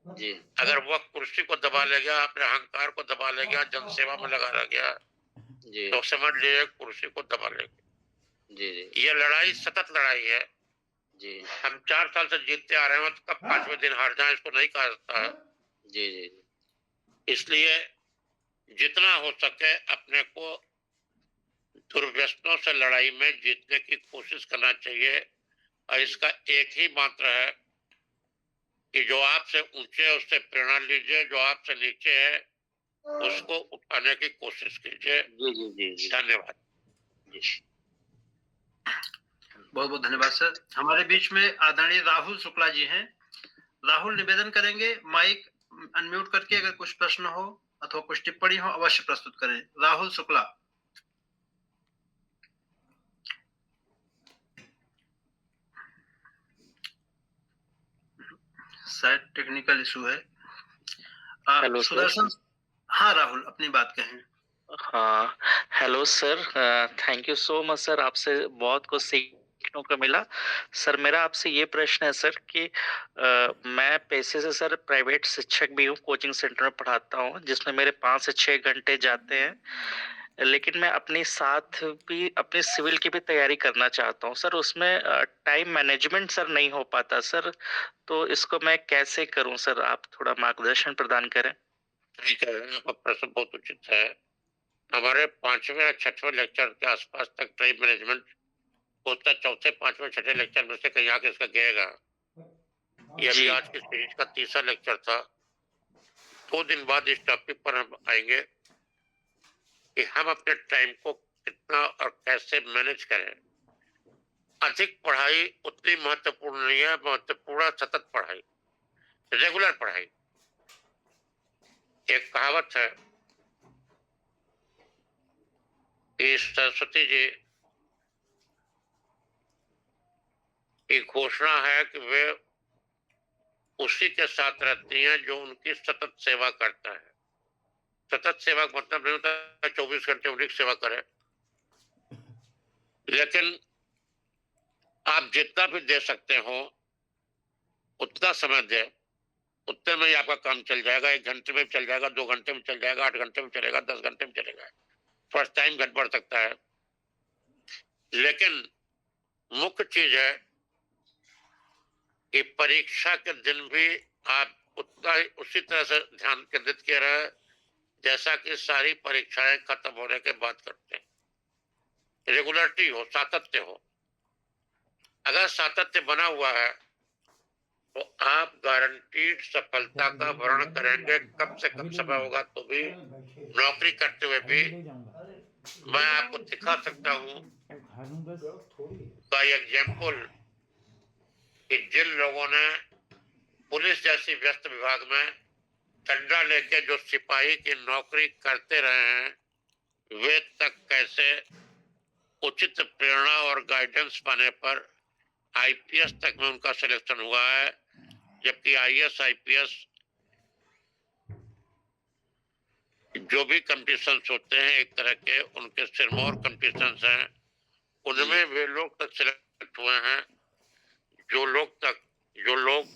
जी अगर वह कुर्सी को दबा ले गया, अपने अहंकार को दबा ले गया, जनसेवा में लगा रह गया, जी तो समझ लीजिए कुर्सी को दबा ले गया। जी जी ये लड़ाई सतत लड़ाई है। जी हम 4 साल से जीतते आ रहे हैं, तो कब 5वें दिन हार जाए इसको नहीं कहा जाता है। जी जी इसलिए जितना हो सके अपने को दुर्व्यसनों से लड़ाई में जीतने की कोशिश करना चाहिए। और इसका एक ही मंत्र है कि जो आपसे ऊंचे है उससे प्रेरणा लीजिए, जो आपसे नीचे है उसको उठाने की कोशिश कीजिए। जी जी जी जी धन्यवाद। जी बहुत बहुत धन्यवाद सर। हमारे बीच में आदरणीय राहुल शुक्ला जी हैं। राहुल, निवेदन करेंगे माइक अनम्यूट करके अगर कुछ प्रश्न हो अथवा कुछ टिप्पणी हो अवश्य प्रस्तुत करें। राहुल शुक्ला। शायद टेक्निकल इशू है। Hello sir. सुदर्शन, हाँ राहुल अपनी बात कहें। हाँ, hello sir, thank you so much sir, आपसे बहुत कुछ सीखने को मिला। सर मेरा आपसे ये प्रश्न है सर कि मैं पेशे से सर प्राइवेट शिक्षक भी हूँ, कोचिंग सेंटर में पढ़ाता हूँ जिसमें मेरे 5 से 6 घंटे जाते हैं, लेकिन मैं अपने साथ भी अपनी सिविल की भी तैयारी करना चाहता हूँ सर। उसमें टाइम मैनेजमेंट सर नहीं हो पाता सर, तो इसको मैं कैसे करूँ सर? आप थोड़ा मार्गदर्शन प्रदान करें। ठीक है, आपका प्रश्न बहुत उचित है। हमारे 5वें या 6वें लेक्चर के आसपास तक टाइम मैनेजमेंट होता, चौथे 5वें 6ठे लेक्चर में से कहीं आके इसका गिरेगा। ये अभी जी। आज की सीरीज का तीसरा लेक्चर था। 2 दिन बाद इस टॉपिक पर हम आएंगे कि हम अपने टाइम को कितना और कैसे मैनेज करें। अधिक पढ़ाई उतनी महत्वपूर्ण नहीं है, महत्वपूर्ण सतत पढ़ाई, रेगुलर पढ़ाई। एक कहावत है कि सरस्वती जी की घोषणा है कि वे उसी के साथ रहती हैं जो उनकी सतत सेवा करता है। सतत सेवा का मतलब नहीं होता 24 घंटे उनकी सेवा करें, लेकिन आप जितना भी दे सकते हो उतना समय दे, उतने में ही आपका काम चल जाएगा। 1 घंटे में चल जाएगा, 2 घंटे में चल जाएगा, 8 घंटे में चलेगा, 10 घंटे में चलेगा। फर्स्ट टाइम घट बढ़ सकता है, लेकिन मुख्य चीज है कि परीक्षा के दिन भी आप उतना ही उसी तरह से ध्यान केंद्रित किया रहे जैसा कि सारी परीक्षाएं खत्म होने के बाद करते हैं। रेगुलरिटी हो, सातत्य हो। अगर सातत्य बना हुआ है तो आप गारंटीड सफलता का वर्णन करेंगे। कम से कम समय होगा तो भी, नौकरी करते हुए भी। मैं आपको दिखा सकता हूँ बाय एग्जाम्पल कि जिन लोगों ने पुलिस जैसी व्यस्त विभाग में डंडा लेके जो सिपाही की नौकरी करते रहे हैं, वे तक कैसे उचित प्रेरणा और गाइडेंस पाने पर आईपीएस तक में उनका सिलेक्शन हुआ है, जबकि आईएएस आईपीएस जो भी कंपटीशंस होते हैं एक तरह के उनके सिरमौर कंपटीशंस हैं, उनमें वे लोग तक सिलेक्ट हुए हैं जो लोग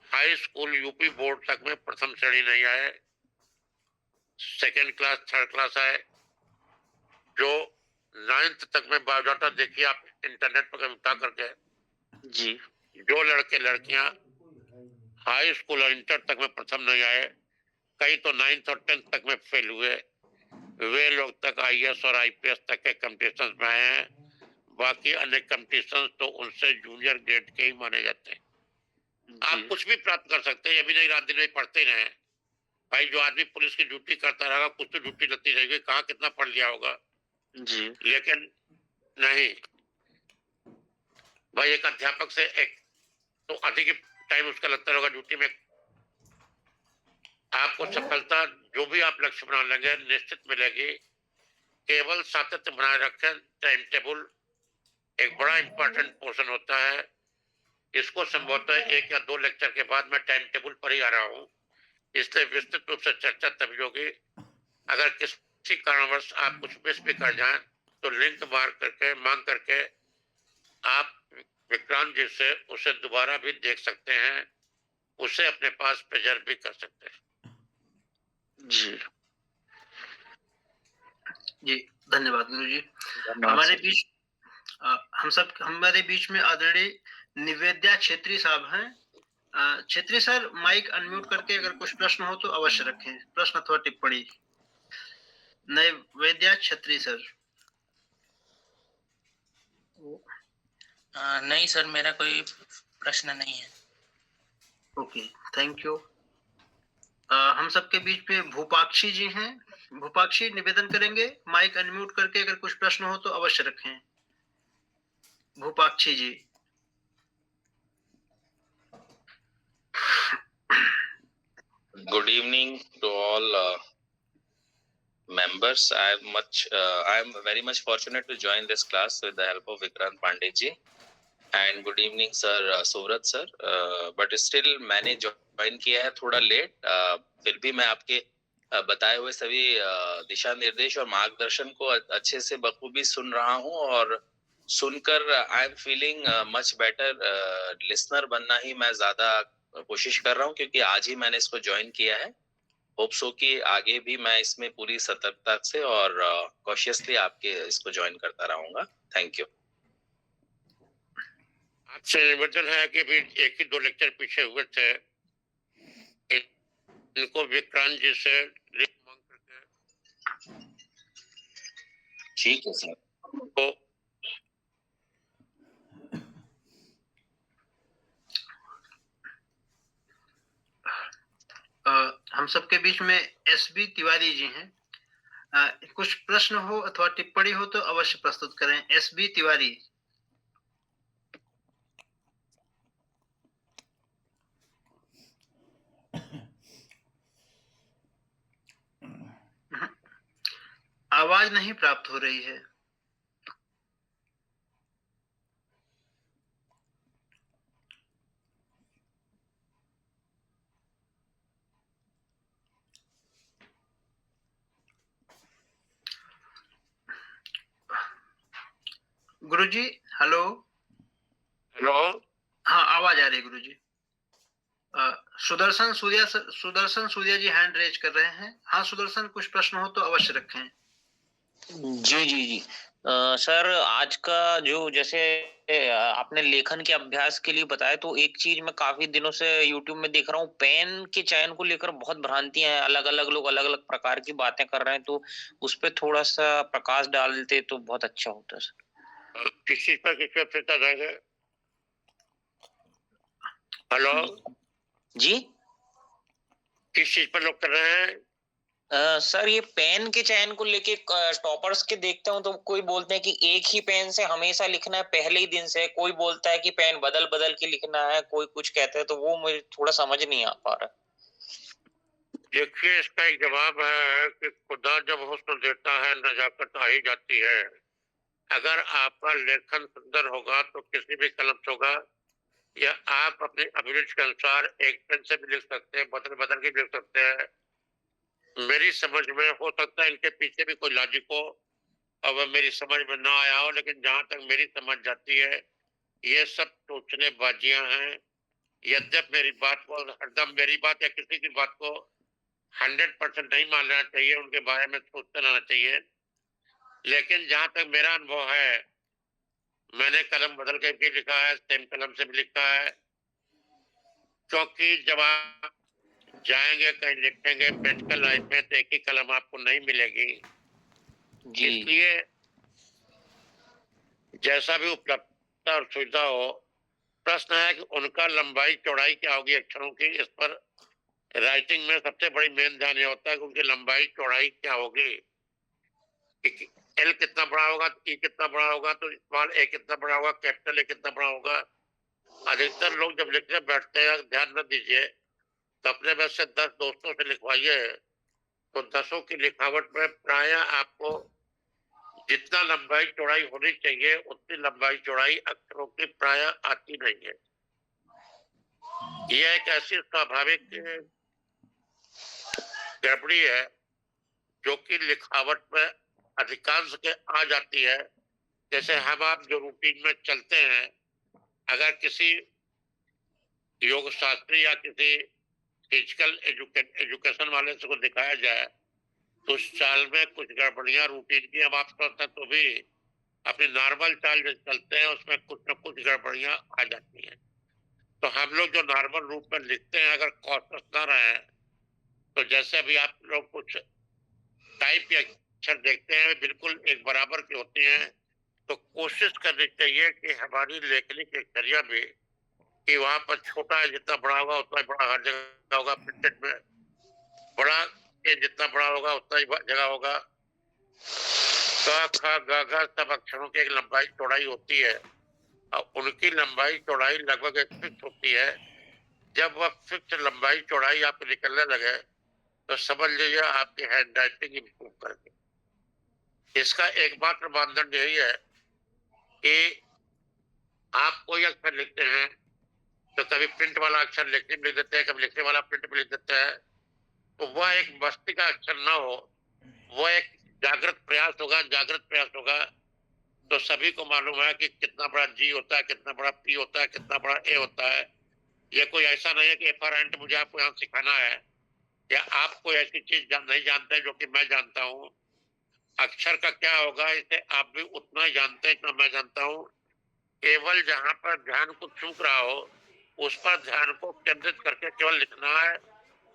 हाई स्कूल यूपी बोर्ड तक में प्रथम श्रेणी नहीं आए, सेकेंड क्लास थर्ड क्लास आए, जो 9th तक में बायोडाटा देखिए आप इंटरनेट पर उठा करके जी। जो लड़के लड़कियां हाई स्कूल और इंटर तक में प्रथम नहीं आए, कई तो 9th और 10th तक में फेल हुए, वे लोग तक आईएएस और आईपीएस तक के कंपटीशंस में आए हैं। बाकी अन्य कंपटीशंस तो उनसे जूनियर ग्रेड के ही माने जाते हैं। आप कुछ भी प्राप्त कर सकते हैं, ये भी नहीं रात दिन में पढ़ते रहे भाई। जो आदमी पुलिस की ड्यूटी करता रहेगा कुछ तो ड्यूटी लगती रहेगी, कहाँ कितना पढ़ लिया होगा जी। लेकिन नहीं भाई, एक अध्यापक से एक तो अधिक टाइम उसका लगता रहेगा ड्यूटी में। आपको सफलता जो भी आप लक्ष्य बना लेंगे निश्चित मिलेगी। केवल सातत्य बनाए रखें। टाइम टेबल एक बड़ा इंपॉर्टेंट पोर्शन होता है। इसको संभवतः 1 या 2 लेक्चर के बाद मैं टाइम टेबल पर ही आ रहा हूँ, इसलिए विस्तृत रूप से चर्चा तभी होगी। अगर किसी कारणवश आप कुछ मिस भी कर जाएं तो लिंक मांग करके आप विक्रांत जी से उसे दोबारा भी देख सकते हैं, उसे अपने पास प्रिजर्व भी कर सकते हैं। जी जी धन्यवाद गुरु जी। हमारे बीच में आदरणीय निवेद्या छेत्री साहब हैं। छेत्री सर माइक अनम्यूट करके अगर कुछ प्रश्न हो तो अवश्य रखें, प्रश्न अथवा टिप्पणी। निवेद्या छेत्री सर। नहीं सर, मेरा कोई प्रश्न नहीं है। Okay, thank you. हम सबके बीच में भूपाक्षी जी हैं। भूपाक्षी निवेदन करेंगे माइक अनम्यूट करके अगर कुछ प्रश्न हो तो अवश्य रखें। भूपाक्षी जी। Good evening to all members. I am very much fortunate to join this class with the help of Vikrant Pandey ji. And good evening sir Suvrat sir. But still मैंने ज्वाइन किया है थोड़ा लेट. फिर भी मैं आपके बताए हुए सभी दिशा निर्देश और मार्गदर्शन को अच्छे से बखूबी सुन रहा हूँ और सुनकर I am feeling much better. Listener बनना ही मैं ज्यादा कोशिश कर रहा हूँ क्योंकि आज ही मैंने इसको ज्वाइन किया है. होप सो कि आगे भी मैं इसमें पूरी सतर्कता से और कॉशियसली आपके इसको ज्वाइन करता रहूंगा. Thank you. आपसे निवेदन है कि भी एक ही 2 लेक्चर पीछे हुए थे, इनको विक्रांत जी से लिंक मांग करके ठीक है सर. तो हम सबके बीच में SB तिवारी जी हैं. कुछ प्रश्न हो अथवा टिप्पणी हो तो अवश्य प्रस्तुत करें. SB तिवारी. आवाज नहीं प्राप्त हो रही है. गुरुजी हेलो. हेलो, हाँ आवाज आ रही है गुरुजी. सुदर्शन सूर्या जी हैंड रेज कर रहे हैं. हाँ सुदर्शन, कुछ प्रश्न हो तो अवश्य रखें. जी जी जी. सर आज का जो जैसे आपने लेखन के अभ्यास के लिए बताया, तो एक चीज मैं काफी दिनों से YouTube में देख रहा हूँ, पेन के चयन को लेकर बहुत भ्रांतियां हैं. अलग अलग लोग अलग अलग प्रकार की बातें कर रहे हैं, तो उस पर थोड़ा सा प्रकाश डालते तो बहुत अच्छा होता सर. किस चीज पर चर्चा जाएगा? हेलो जी. किस चीज पर लोग कर रहे हैं? सर ये पेन के चयन को लेके टॉपर्स के देखता हूँ तो कोई बोलते हैं कि एक ही पेन से हमेशा लिखना है पहले ही दिन से, कोई बोलता है कि पेन बदल बदल के लिखना है, कोई कुछ कहते हैं, तो वो मुझे थोड़ा समझ नहीं आ पा रहा. देखिए, इसका एक जवाब है कि खुदा जब हुस्न देता है नजाकत आ ही जाती है. अगर आपका लेखन सुंदर होगा तो किसी भी कलम से होगा, या आप अपनी अभिरुचि के अनुसार एक पेन से भी लिख सकते हैं, बदल बदल के भी लिख सकते हैं. मेरी समझ में हो सकता है इनके पीछे भी कोई लॉजिक हो और वह मेरी समझ में ना आया हो, लेकिन जहां तक मेरी समझ जाती है ये सब सोचने बाजियां हैं. यद्यप मेरी बात को हरदम मेरी बात या किसी की बात को 100% नहीं मानना चाहिए, उनके बारे में सोचते रहना चाहिए. लेकिन जहां तक मेरा अनुभव है, मैंने कलम बदल के भी लिखा है, सेम कलम से भी लिखा है. क्योंकि जब आप जाएंगे कहीं लिखेंगे प्रैक्टिकल लाइफ में तो एक ही कलम आपको नहीं मिलेगी. जी. इसलिए जैसा भी उपलब्धता और सुविधा हो, प्रश्न है कि उनका लंबाई चौड़ाई क्या होगी अक्षरों की. इस पर राइटिंग में सबसे बड़ी मेन ध्यान ये होता है कि उनकी लंबाई चौड़ाई क्या होगी. एल कितना बड़ा होगा, ई कितना बड़ा होगा, तो स्मॉल ए कितना बड़ा होगा, कैपिटल ए कितना बड़ा होगा. अधिकतर लोग जब लिखने बैठते हैं, ध्यान न दीजिए, तो अपने में से 10 दोस्तों से लिखवाइए, तो 10 की लिखावट में प्राय आपको जितना लंबाई चौड़ाई होनी चाहिए उतनी लंबाई चौड़ाई अक्षरों की प्राय आती नहीं है. यह एक ऐसी स्वाभाविक गड़बड़ी है जो कि लिखावट में अधिकांश के आ जाती है. जैसे हम आप जो रूटीन में चलते हैं, अगर किसी योग शास्त्री या किसी फिजिकल एजुकेशन वाले से को दिखाया जाए तो उस चाल में कुछ गड़बड़ियां रूटीन की हम आप करते हैं, तो भी अपनी नॉर्मल चाल जो चलते हैं उसमें कुछ न कुछ गड़बड़ियां आ जाती हैं. तो हम लोग जो नॉर्मल रूप में लिखते हैं, अगर कॉन्शियस ना रहे, तो जैसे अभी आप लोग कुछ टाइप या अक्षर देखते हैं बिल्कुल एक बराबर की होती हैं, तो कोशिश करनी चाहिए कि हमारी लेखनी की क्रिया में कि वहां पर छोटा है जितना बड़ा होगा उतना बड़ा हर जगह होगा. प्रिंटेड में बड़ा जितना बड़ा होगा उतना ही जगह होगा. क ख ग घ सब अक्षरों की एक लंबाई चौड़ाई होती है और उनकी लंबाई चौड़ाई लगभग एक फिक्स होती है. जब वह फिक्स लंबाई चौड़ाई आपको निकलने लगे तो समझ लीजिए आपकी हैंड राइटिंग इम्प्रूव कर गई. इसका एकमात्र मानदंड यही है कि आप कोई अक्षर लिखते हैं तो कभी प्रिंट वाला अक्षर लिखने में लिख देते हैं, कभी लिखने वाला प्रिंट में लिख देते हैं, तो वह एक मस्ती का अक्षर ना हो, वह एक जागृत प्रयास होगा। तो सभी को मालूम है कि कितना बड़ा जी होता है, कितना बड़ा पी होता है, कितना बड़ा ए होता है। ये कोई ऐसा नहीं है कि एफआरएंट मुझे आपको यहाँ सिखाना है, या आप कोई ऐसी चीज नहीं जानते जो कि मैं जानता हूँ। अक्षर का क्या होगा इसे आप भी उतना ही जानते हैं जितना मैं जानता हूँ। केवल जहाँ पर ध्यान को चूक रहा हो उस पर ध्यान को केंद्रित करके केवल लिखना है,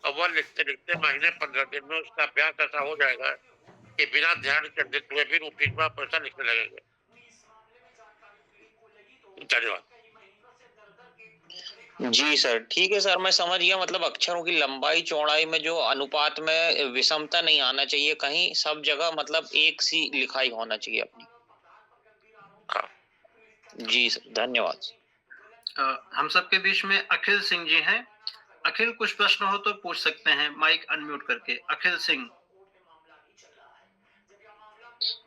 और वह लिखते लिखते महीने 15 दिन में उसका अभ्यास ऐसा हो जाएगा कि बिना ध्यान केंद्रित हुए भी रूटीन में आप ऐसा लिखने लगेंगे। धन्यवाद। जी सर, ठीक है सर, मैं समझ गया। मतलब अक्षरों की लंबाई चौड़ाई में जो अनुपात में विषमता नहीं आना चाहिए, कहीं सब जगह मतलब एक सी लिखाई होना चाहिए अपनी। जी सर, धन्यवाद। हम सबके बीच में अखिल सिंह जी हैं। अखिल, कुछ प्रश्न हो तो पूछ सकते हैं, माइक अनम्यूट करके। अखिल सिंह।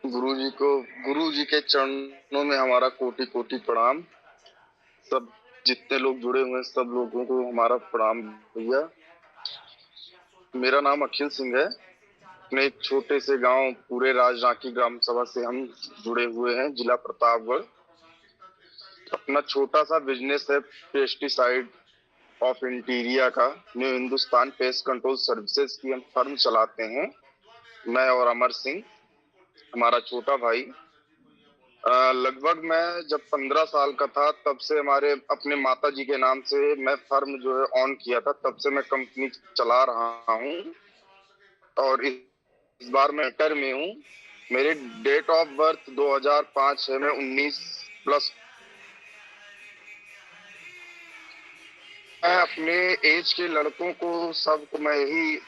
गुरु जी के चरणों में हमारा कोटि कोटि प्रणाम। सब जितने लोग जुड़े हुए हैं सब लोगों को हमारा प्रणाम भैया। मेरा नाम अखिल सिंह है। अपने एक छोटे से गांव पूरे राजरांकी ग्राम सभा से हम जुड़े हुए हैं, जिला प्रतापगढ़। अपना छोटा सा बिजनेस है पेस्टिसाइड ऑफ इंटीरिया का, new Hindustan pest control services की हम फर्म चलाते हैं, मैं और अमर सिंह हमारा छोटा भाई। लगभग मैं जब 15 साल का था तब से हमारे अपने माता जी के नाम से मैं फर्म जो है ऑन किया था, तब से मैं कंपनी चला रहा हूँ, और इस बार मैं रिटायर में हूँ। मेरे डेट ऑफ बर्थ 2005 है, मैं 19+। मैं अपने एज के लड़कों को सबको मैं यही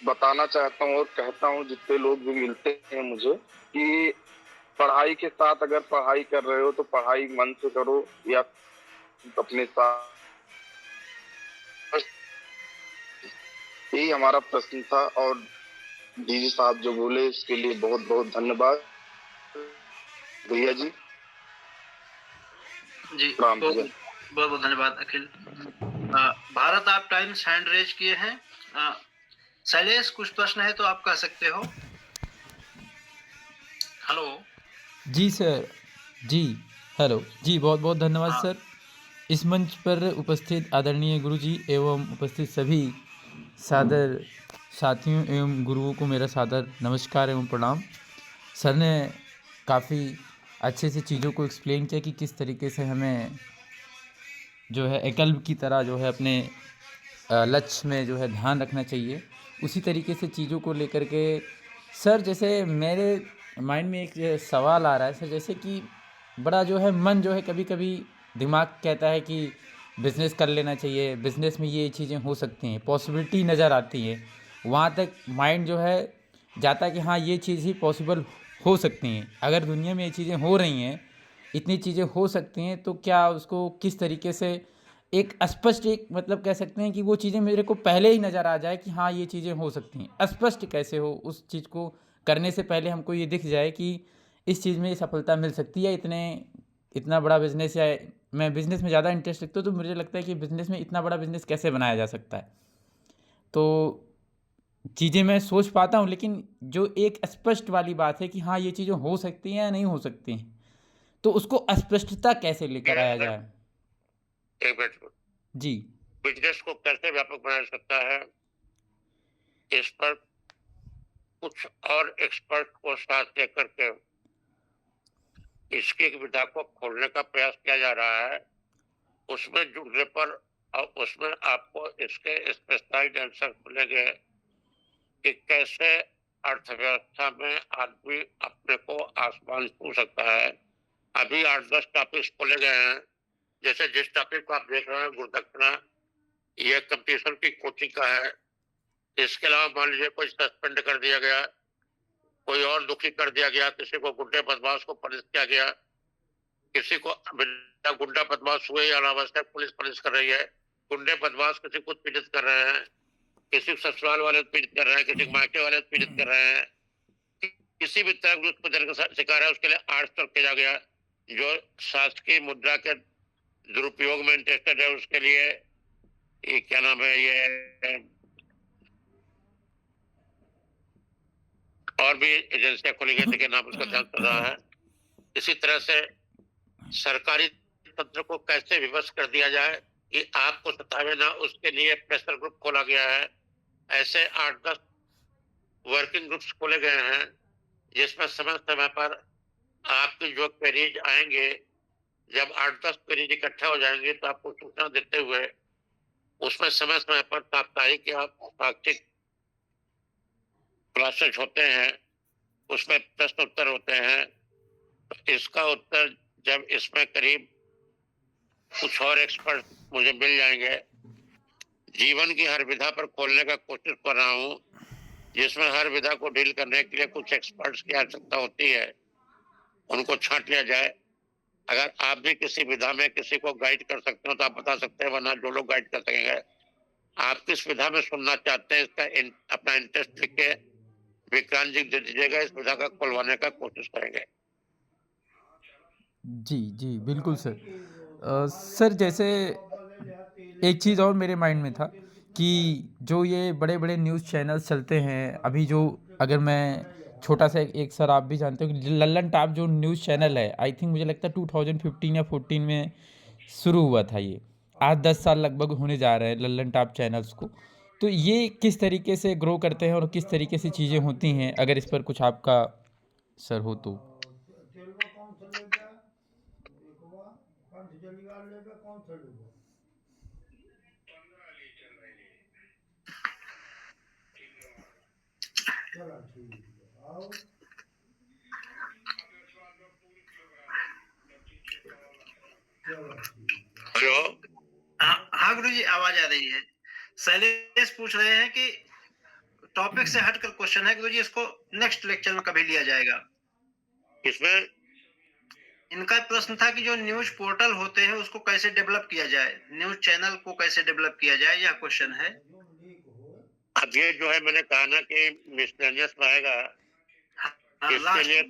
बताना चाहता हूँ और कहता हूँ, जितने लोग भी मिलते हैं मुझे, कि पढ़ाई के साथ अगर पढ़ाई कर रहे हो तो पढ़ाई मन से करो, या अपने साथ। यही हमारा प्रश्न था, और डीजी साहब जो बोले उसके लिए बहुत बहुत धन्यवाद भैया जी। जी राम बहुत भैया। बहुत धन्यवाद अखिल। भारत, आप टाइम्स हैंड रेज किए हैं। शैलेश, कुछ प्रश्न है तो आप कह सकते हो। हेलो। जी सर। जी हेलो जी, बहुत बहुत धन्यवाद हाँ। सर। इस मंच पर उपस्थित आदरणीय गुरुजी एवं उपस्थित सभी सादर साथियों एवं गुरुओं को मेरा सादर नमस्कार एवं प्रणाम। सर ने काफ़ी अच्छे से चीज़ों को एक्सप्लेन किया कि किस तरीके से हमें जो है एकल्ब की तरह जो है अपने लक्ष्य में जो है ध्यान रखना चाहिए। उसी तरीके से चीज़ों को लेकर के सर, जैसे मेरे माइंड में एक सवाल आ रहा है सर, जैसे कि बड़ा जो है मन जो है कभी कभी दिमाग कहता है कि बिज़नेस कर लेना चाहिए, बिज़नेस में ये चीज़ें हो सकती हैं, पॉसिबिलिटी नज़र आती है, वहाँ तक माइंड जो है जाता है कि हाँ ये चीज़ ही पॉसिबल हो सकती हैं। अगर दुनिया में ये चीज़ें हो रही हैं, इतनी चीज़ें हो सकती हैं, तो क्या उसको किस तरीके से एक स्पष्ट, एक मतलब कह सकते हैं कि वो चीज़ें मेरे को पहले ही नज़र आ जाए कि हाँ ये चीज़ें हो सकती हैं। स्पष्ट कैसे हो, उस चीज़ को करने से पहले हमको ये दिख जाए कि इस चीज़ में सफलता मिल सकती है। इतना बड़ा बिज़नेस, या मैं बिज़नेस में ज़्यादा इंटरेस्ट रखता हूँ, तो मुझे लगता है कि बिज़नेस में इतना बड़ा बिज़नेस कैसे बनाया जा सकता है। तो चीज़ें मैं सोच पाता हूँ, लेकिन जो एक स्पष्ट वाली बात है कि हाँ ये चीज़ें हो सकती हैं या नहीं हो सकती हैं, तो उसको स्पष्टता कैसे लेकर आया जाए। एक मिनट। जी बिजनेस को कैसे व्यापक बनाया जा सकता है, इस पर कुछ और एक्सपर्ट को साथ लेकर के इसकी एक विधा को खोलने का प्रयास किया जा रहा है। उसमें जुड़ने पर और उसमें आपको इसके स्पेशलाइज्ड आंसर मिलेंगे कि कैसे अर्थव्यवस्था में आदमी अपने को आसमान छू सकता है। अभी 8-10 टॉपिक्स खोले गए हैं, जैसे जिस टॉपिक को आप देख रहे हैं गुरुदक्षिणा, ये कंपटीशन की कोचिंग का है। इसके अलावा मान लीजिए कोई सस्पेंड कर दिया गया, कोई और दुखी कर दिया गया, किसी को गुंडे बदमाश को पनिश किया गया, किसी को बिना गुंडा बदमाश हुए अनावश्यक पुलिस पनिश कर रही है, गुंडे बदमाश किसी को पीड़ित कर रहे हैं, किसी को ससुराल वाले पीड़ित कर रहे हैं, किसी मायके वाले पीड़ित कर रहे हैं, किसी भी तरह का शिकार है उसके लिए 8 स्तर किया गया। जो शासकीय मुद्रा के दुरुपयोग में इंटरेस्टेड है उसके लिए ये क्या नाम है, ये और भी एजेंसियां खोली गई थी कि नाम उसका ध्यान चल रहा है। इसी तरह से सरकारी तंत्र को कैसे विवश कर दिया जाए कि आपको सतावे ना, उसके लिए प्रेशर ग्रुप खोला गया है। ऐसे 8-10 वर्किंग ग्रुप्स खोले गए हैं जिसमें समय समय पर आपकी जो क्वेरीज आएंगे, जब 8-10 क्वेरीज इकट्ठा हो जाएंगे तो आपको सूचना देते हुए उसमें समय समय पर साप्ताहिक या पाक्षिक क्लासेस होते हैं, उसमें प्रश्न उत्तर होते हैं। इसका उत्तर जब इसमें करीब कुछ और एक्सपर्ट मुझे मिल जाएंगे, जीवन की हर विधा पर खोलने का कोशिश कर रहा हूँ, जिसमें हर विधा को डील करने के लिए कुछ एक्सपर्ट्स की आवश्यकता होती है, उनको छांट लिया जाए। अगर आप भी किसी विधा में किसी को गाइड कर सकते हो तो आप बता सकते हैं, वरना जो लोग गाइड कर सकेंगे। आप किस विधा में सुनना चाहते हैं इसका अपना इंटरेस्ट लिख के विक्रांत जी दे दीजिएगा, इस विधा का खुलवाने का कोशिश करेंगे। जी जी बिल्कुल सर। सर जैसे एक चीज़ और मेरे माइंड में था कि जो ये बड़े बड़े न्यूज़ चैनल्स चलते हैं अभी, जो अगर मैं छोटा सा एक सर आप भी जानते हो कि लल्लन टॉप जो न्यूज़ चैनल है, आई थिंक मुझे लगता है 2015 या 14 में शुरू हुआ था ये। आज 10 साल लगभग होने जा रहे हैं लल्लन टॉप चैनल्स को। तो ये किस तरीके से ग्रो करते हैं और किस तरीके से चीज़ें होती हैं, अगर इस पर कुछ आपका सर हो तो। हेलो, हाँ गुरु जी, आवाज आ रही है। शैलेश पूछ रहे हैं कि टॉपिक से हटकर क्वेश्चन है गुरु जी, इसको नेक्स्ट लेक्चर में कभी लिया जाएगा। इसमें इनका प्रश्न था कि जो न्यूज पोर्टल होते हैं उसको कैसे डेवलप किया जाए, न्यूज चैनल को कैसे डेवलप किया जाए, यह क्वेश्चन है। अब ये जो है मैंने कहा ना कि मिसलेनियस में आएगा, इसके लास्ट लिए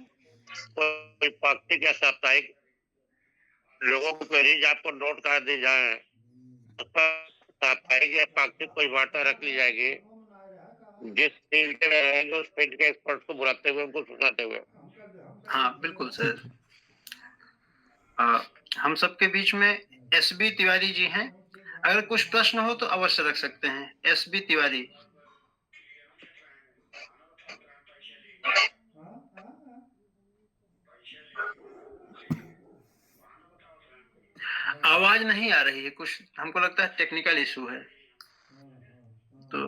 कोई पाक्षिक या साप्ताहिक लोगों को क्वेरीज आपको नोट कर दी जाए, उस पर साप्ताहिक या पाक्षिक कोई वार्ता रख ली जाएगी, जिस फील्ड में रहेंगे उस फील्ड के एक्सपर्ट को बुलाते हुए उनको सुनाते हुए। हाँ बिल्कुल सर। हम सबके बीच में SB तिवारी जी हैं, अगर कुछ प्रश्न हो तो अवश्य रख सकते हैं। SB तिवारी। आवाज नहीं आ रही है, कुछ हमको लगता है टेक्निकल इशू है। तो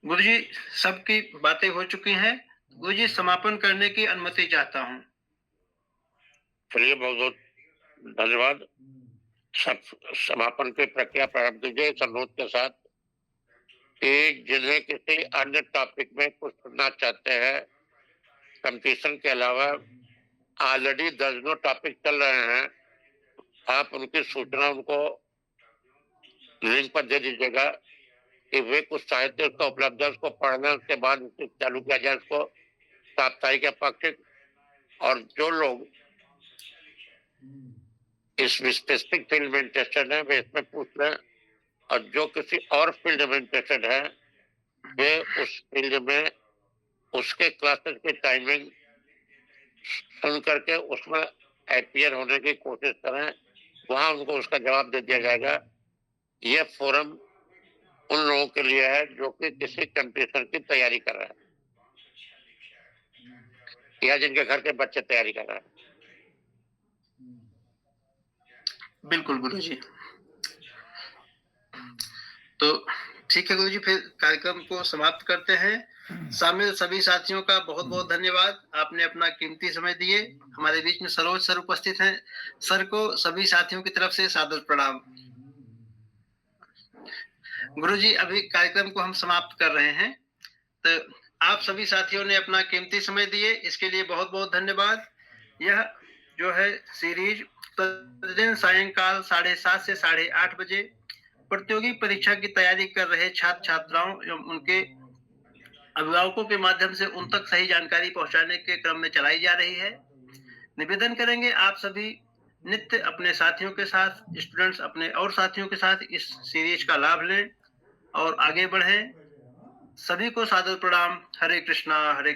गुरुजी सबकी बातें हो चुकी हैं, गुरुजी समापन करने की अनुमति चाहता हूँ। चलिए, बहुत बहुत धन्यवाद। सब समापन की प्रक्रिया प्रारंभ कीजिए इस अनुरोध के साथ कि जिन्हें किसी अन्य टॉपिक में कुछ सुनना चाहते हैं, कंपटीशन के अलावा ऑलरेडी दर्जनों टॉपिक चल रहे हैं, आप उनकी सूचना उनको लिंक पर दे दीजिएगा कि वे कुछ साहित्य उसका उपलब्ध है, उसको पढ़ना, उसके बाद उसको चालू किया जाए, उसको साप्ताहिक या पाक्षिक। और जो लोग इस स्पेसिफिक फील्ड में इंटरेस्टेड है वे इसमें पूछ लें, और जो किसी और फील्ड में इंटरेस्टेड है वे उस फील्ड में उसके क्लासेस की टाइमिंग सुन करके उसमें अपीयर होने की कोशिश करें, वहां उनको उसका जवाब दे दिया जाएगा। यह फोरम उन लोगों के लिए है जो कि किसी कंपटीशन की तैयारी कर रहे हैं या जिनके घर के बच्चे तैयारी कर रहे हैं। बिल्कुल गुरुजी। तो ठीक है गुरुजी, फिर कार्यक्रम को समाप्त करते हैं। शामिल सभी साथियों का बहुत बहुत धन्यवाद, आपने अपना कीमती समय दिए। हमारे बीच में सरोज सर उपस्थित हैं, सर को सभी साथियों की तरफ से सादर प्रणाम। गुरुजी अभी कार्यक्रम को हम समाप्त कर रहे हैं, तो आप सभी साथियों ने अपना कीमती समय दिए, इसके लिए बहुत बहुत धन्यवाद। यह जो है सीरीज प्रतिदिन सायंकाल 7:30 से 8:30 बजे प्रतियोगी परीक्षा की तैयारी कर रहे छात्र छात्राओं एवं उनके अभिभावकों के माध्यम से उन तक सही जानकारी पहुंचाने के क्रम में चलाई जा रही है। निवेदन करेंगे आप सभी नित्य अपने साथियों के साथ, स्टूडेंट्स अपने और साथियों के साथ इस सीरीज का लाभ लें और आगे बढ़ें। सभी को सादर प्रणाम। हरे कृष्णा हरे